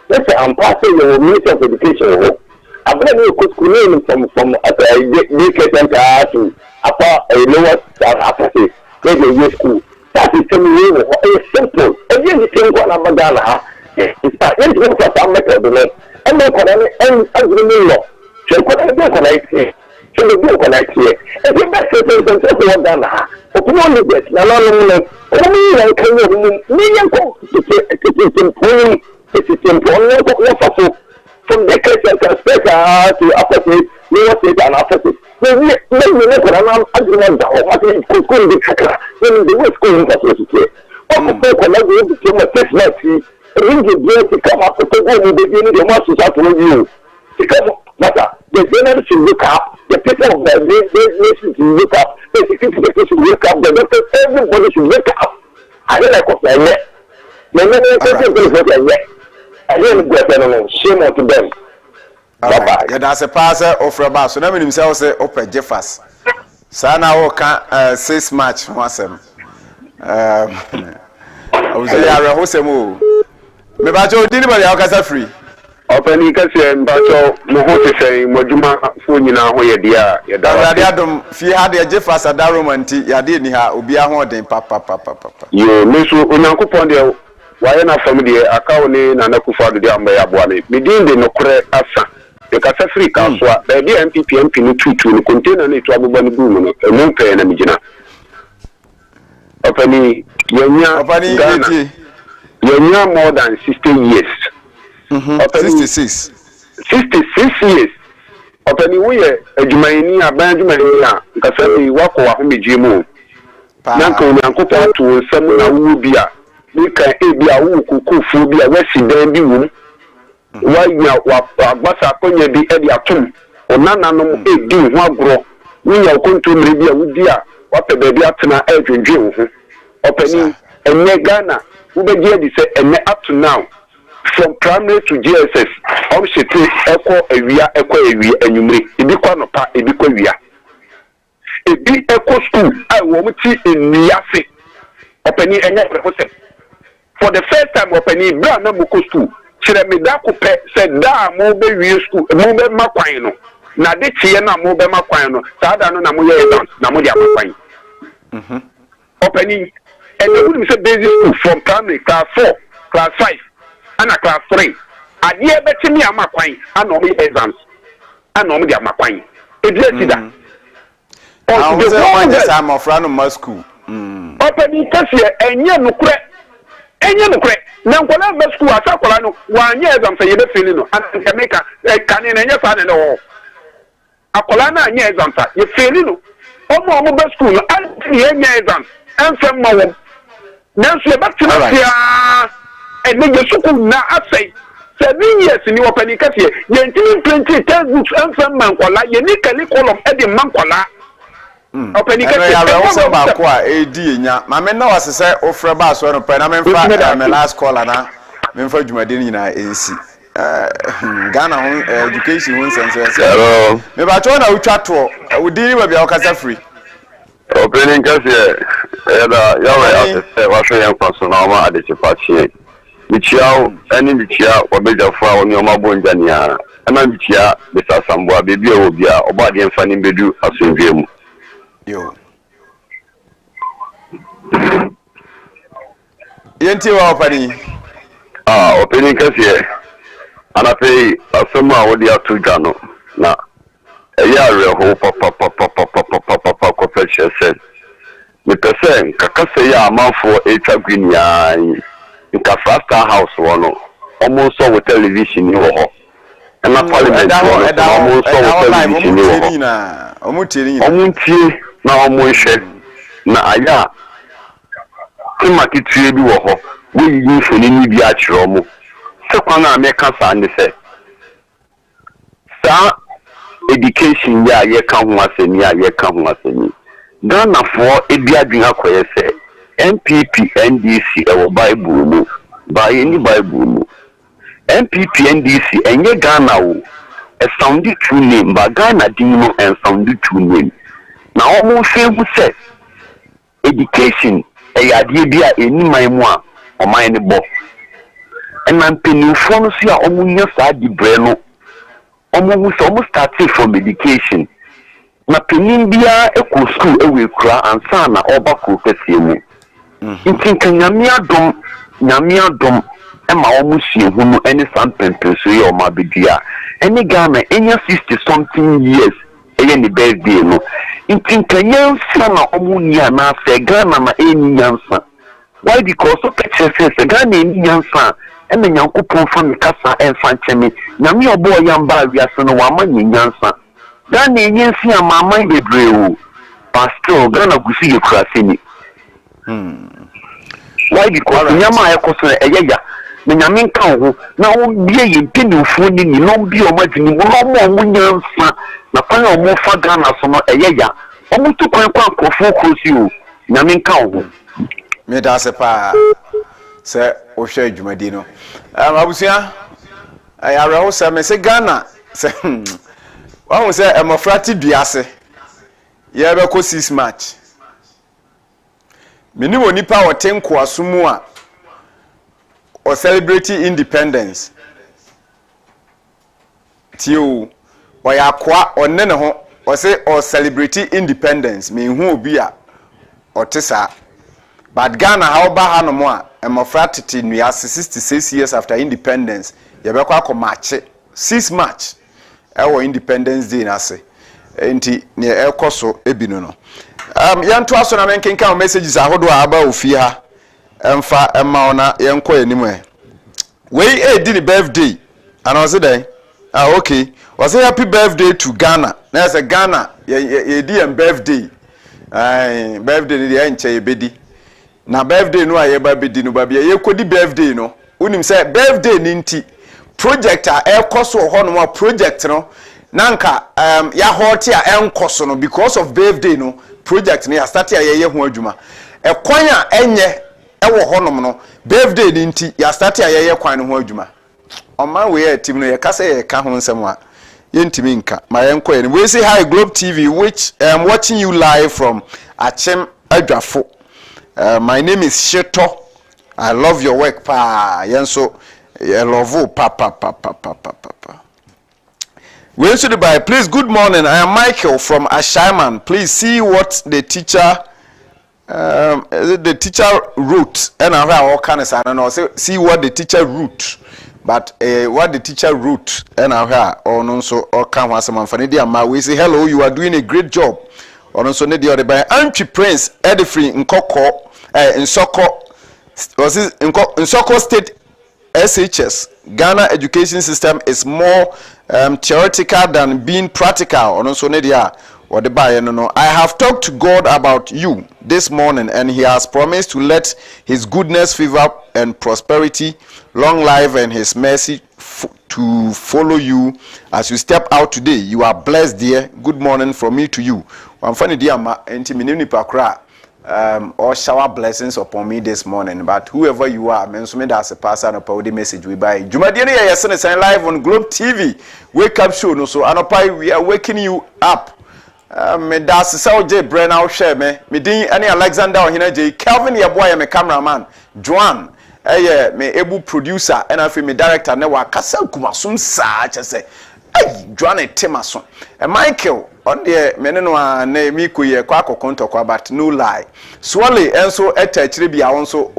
Let's say I'm passing your Minister of Education. I've got a school from a daycare center to a lower upper maybe school. That is simple. Again, you think what I'm done. It's not anything for some method. I'm not going to law. So, what I do connect here. So, the book connect here. And the best thing is to what done. Open only this. Now, only I can million from the Christian perspective to opposite, lower state and opposite. Maybe I'm arguing that what is school in the way school university. Also, connect with the first night. Ring the come up to the beginning of the master to review. Because the general should look up, the people of the nation should look up, the security should look up, the doctors, everybody should look up. I don't like what I read. I didn't get shame on them. Bye-bye. That's a passer of Rabba. So, let me himself say, Open Jeffas. Sana can 6 match once. I was a Hosemo. Maybe I told anybody how can I free. Open and Bacho, Mohoti saying, Mojuma, Funina, where dear, Adam, if you had a Jeffas at Darumanti, Yadini, Ubia Horden, Papa. You miss Uncle Pondia, why not from the Akaone and Akufa de Ambayabwane, Medin de Nocre Asa, the Casafri Caswa, the MPP MP to contain any trouble by the boom, a moon pay and a Mijina. Opening, Ghana. You're more than 16 years. 66 years. Opening we a Jumania, Benjamina, Cassati, Wako, Homijimu. Nanko, Nanko, to Samuna Ubia. We can be a Wuku, be a resident room. Why you are Bassa Konya be Eddie Atum, or Nana no do one grow. We are going to maybe a Udia, what the baby up to my edge and Jim. Opening and Ghana. We say and up to now, from primary to GSS, obviously echo area, and you may be no part, a big area. A big echo school, I want to see in Niasi, opening and for the first time, opening Brana Muko school, Chiramidaku said, Da, mobile school, mobile Maquino. Now, this year, mobile Maquino, Sadano Namuya, Namuya Maquine. Opening. And they would say basic school from primary class 4, class 5, and a class 3. A year better me, I'm a quine, and normally exams. And normally I'm a quine. It's just that. I was the time of random school. Opening Cassia, and you no crack. And you no crack. Now, when I'm at school, I saw 1 year, I'm saying, you're feeling, and Jamaica, a cannon and your son and all. A colana, and yes, I'm you're feeling. omo be school anti enya exam ansem ma wo nanso e batina tia e me school na asai 7 years ni opani kase ye ntimi plenty textbooks ansem man kwala ye ni curriculum e de man kwala opani kase ya we so ba ko a edi enya ma me na wasese ofre ba so no pe na me mfa me last call na me mfa dwumade ni na ensi Ghana education won sense. Hello. Me ba cho na utwa to. Udi ba bia okasa free. Opening kase da ya wa so yan kwaso na ma ade chipachi. Michiao ani michia obeja fa oni oma bonja ni a. Ana michia besa sambo abebi e obi a oba de mfa ni bedu asonje mu. Yo. Yenti wa opani. Opening kase and I pay a summer already at two gano. Now, a year ho papa confession said. The person, Kakasaya, amount for 8 green ya in Kafrasta house one, almost saw with television you are. And my parliament almost saw with television you are. Omuti, now Moishe, na aya. Timaki tree you we use for any biatromo. Sekwana American san say sa education ya ye kan ho asemi ya ye kan ho asemi Ghana for ebiadwin akoye say MPP NDC e wo Bible mu ba any Bible mu MPP NDC enye Ghana wo e sound true name ba Ghana din no and sound true name na omo fewu say education e yade bia eni man mu a o man ne bo and I'm penny for see a omunya sadi breno. Almost starting from education. Na penny bia eco school ewe kra and sana oba ko kesiemu. Intinka nyamia dom ema omusie hunu any sampen so ye o mabedia. Any Ghana enya 60 something years eye ni birthday no. Intinka nyansa na omunya na se Ghana na eni nyansa. Why? Because of picture says Ghana eni nyansa. Eme nyankopon fa me kasa enfa ncheme nyame obo yamba wiase no wa manyi nyansa Ghana enyensi amama bebre o pastor Ghana gusi ye kurase ni why? Because nyama ayekoso eyeya me nyame nka ho na wo bie ye mpenifu ni ni no bie o madini wo no mo nyansa na kwan o mo fa Ghana so no eyeya o mo tu kwan kwa nkofo krosi o nyame nka ho me da se pa se o hwe adwumadi no abusia ayare ho se me se Ghana se wa ho se emofrati duase ye be ko 6 match mini woni pa o tenko asumu a o celebrate independence tio o ya kwa onne ne ho o se o celebrate independence me hu obi a o tesa but Ghana how ba ha no mo a emofratiti nuase 66 years after independence ye be kwa ko match 6 match ewo independence day na se enti ne ekoso ebinu no yanto aso na menkenka messages ahodo aba ofie ha emfa emma ona yenko yanim we edi ni birthday and was it okay was a happy birthday to Ghana na say Ghana ye di em birthday birthday ni ye nche ebedi na birthday no aye ba bedi no ba bia ye kodi birthday no unim say birthday ni nti project a ekoso ho no project no nanka ya hot a enkoso no because of birthday no project no ya start ya ye ho adwuma ekwan a enye ewo ho no birthday ni nti ya start ya ye kwan no ho adwuma oma we ya team no ye kasa ye ka ho nsem a ye ntimi nka ma ye nko ye we say hi Globe TV which watching you live from Achem Adwafo. My name is Sheto. I love your work pa yenso I love you pa. We should buy. Please, good morning. I am Michael from Ashaiman. Please see what the teacher wrote. And I all kinds of I don't know. See what the teacher wrote. But what the teacher wrote. And I hear or no so or come once a month. We say hello. You are doing a great job. Or also need the other by Auntie Prince Edifree in Koko in Soko. Was it in Soko State? SHS Ghana education system is more theoretical than being practical. Ono so ne dia I have talked to God about you this morning, and He has promised to let His goodness, favor, and prosperity, long life, and His mercy to follow you as you step out today. You are blessed, dear. Good morning from me to you. I'm funny, dear, or shower blessings upon me this morning. But whoever you are, me that's a pastor and a message we buy. Jumadiani, yes, and live on Globe TV. Wake up show, no so anopai we are waking you up. Me that's so J Bren out share me. Me din any Alexander OHENE AGYEI, Kelvin your boy me cameraman, Joan. Me able producer and I feel me director ne wa kasa kumasum sa say. Joan Timason. And Michael on the meneno na mi kuye kwa kontokwa but no lie. Swally enso etachire bia wonso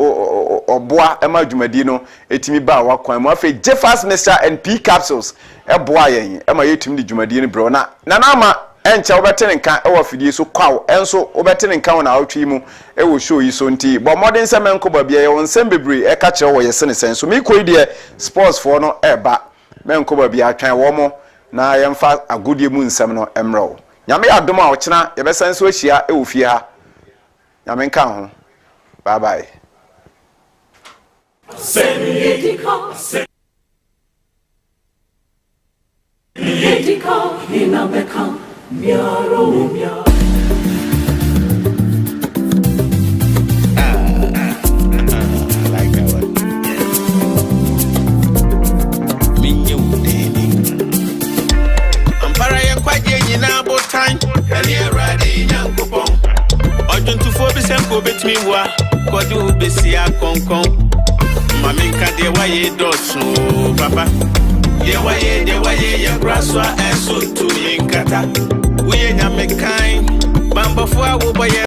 oboa ema dwumadi no etimi ba wakwan mo afi Jeffers Mr and P capsules eboa yen ema yetimi di dwumadi ni bro na ama encha obetene nka ewa fidie so kwaw enso obetene nka wona awtwi mu ewo show yi so nti bo modern semen ko ba bia ye wonsem bebre e ka kire wo yesene sen so mi koyi de sports for no eba men ko ba bia twan wo mo na yemfa agodie mu nsem no emro nyame adom a ochena yebesan so ahia e ofie ha nyame nka ho bye bye Bet me wa kodu besia konkon maminka de waye dosu papa de waye ya graswa enso tu yinkata uye nyamekan bamba fo awo boye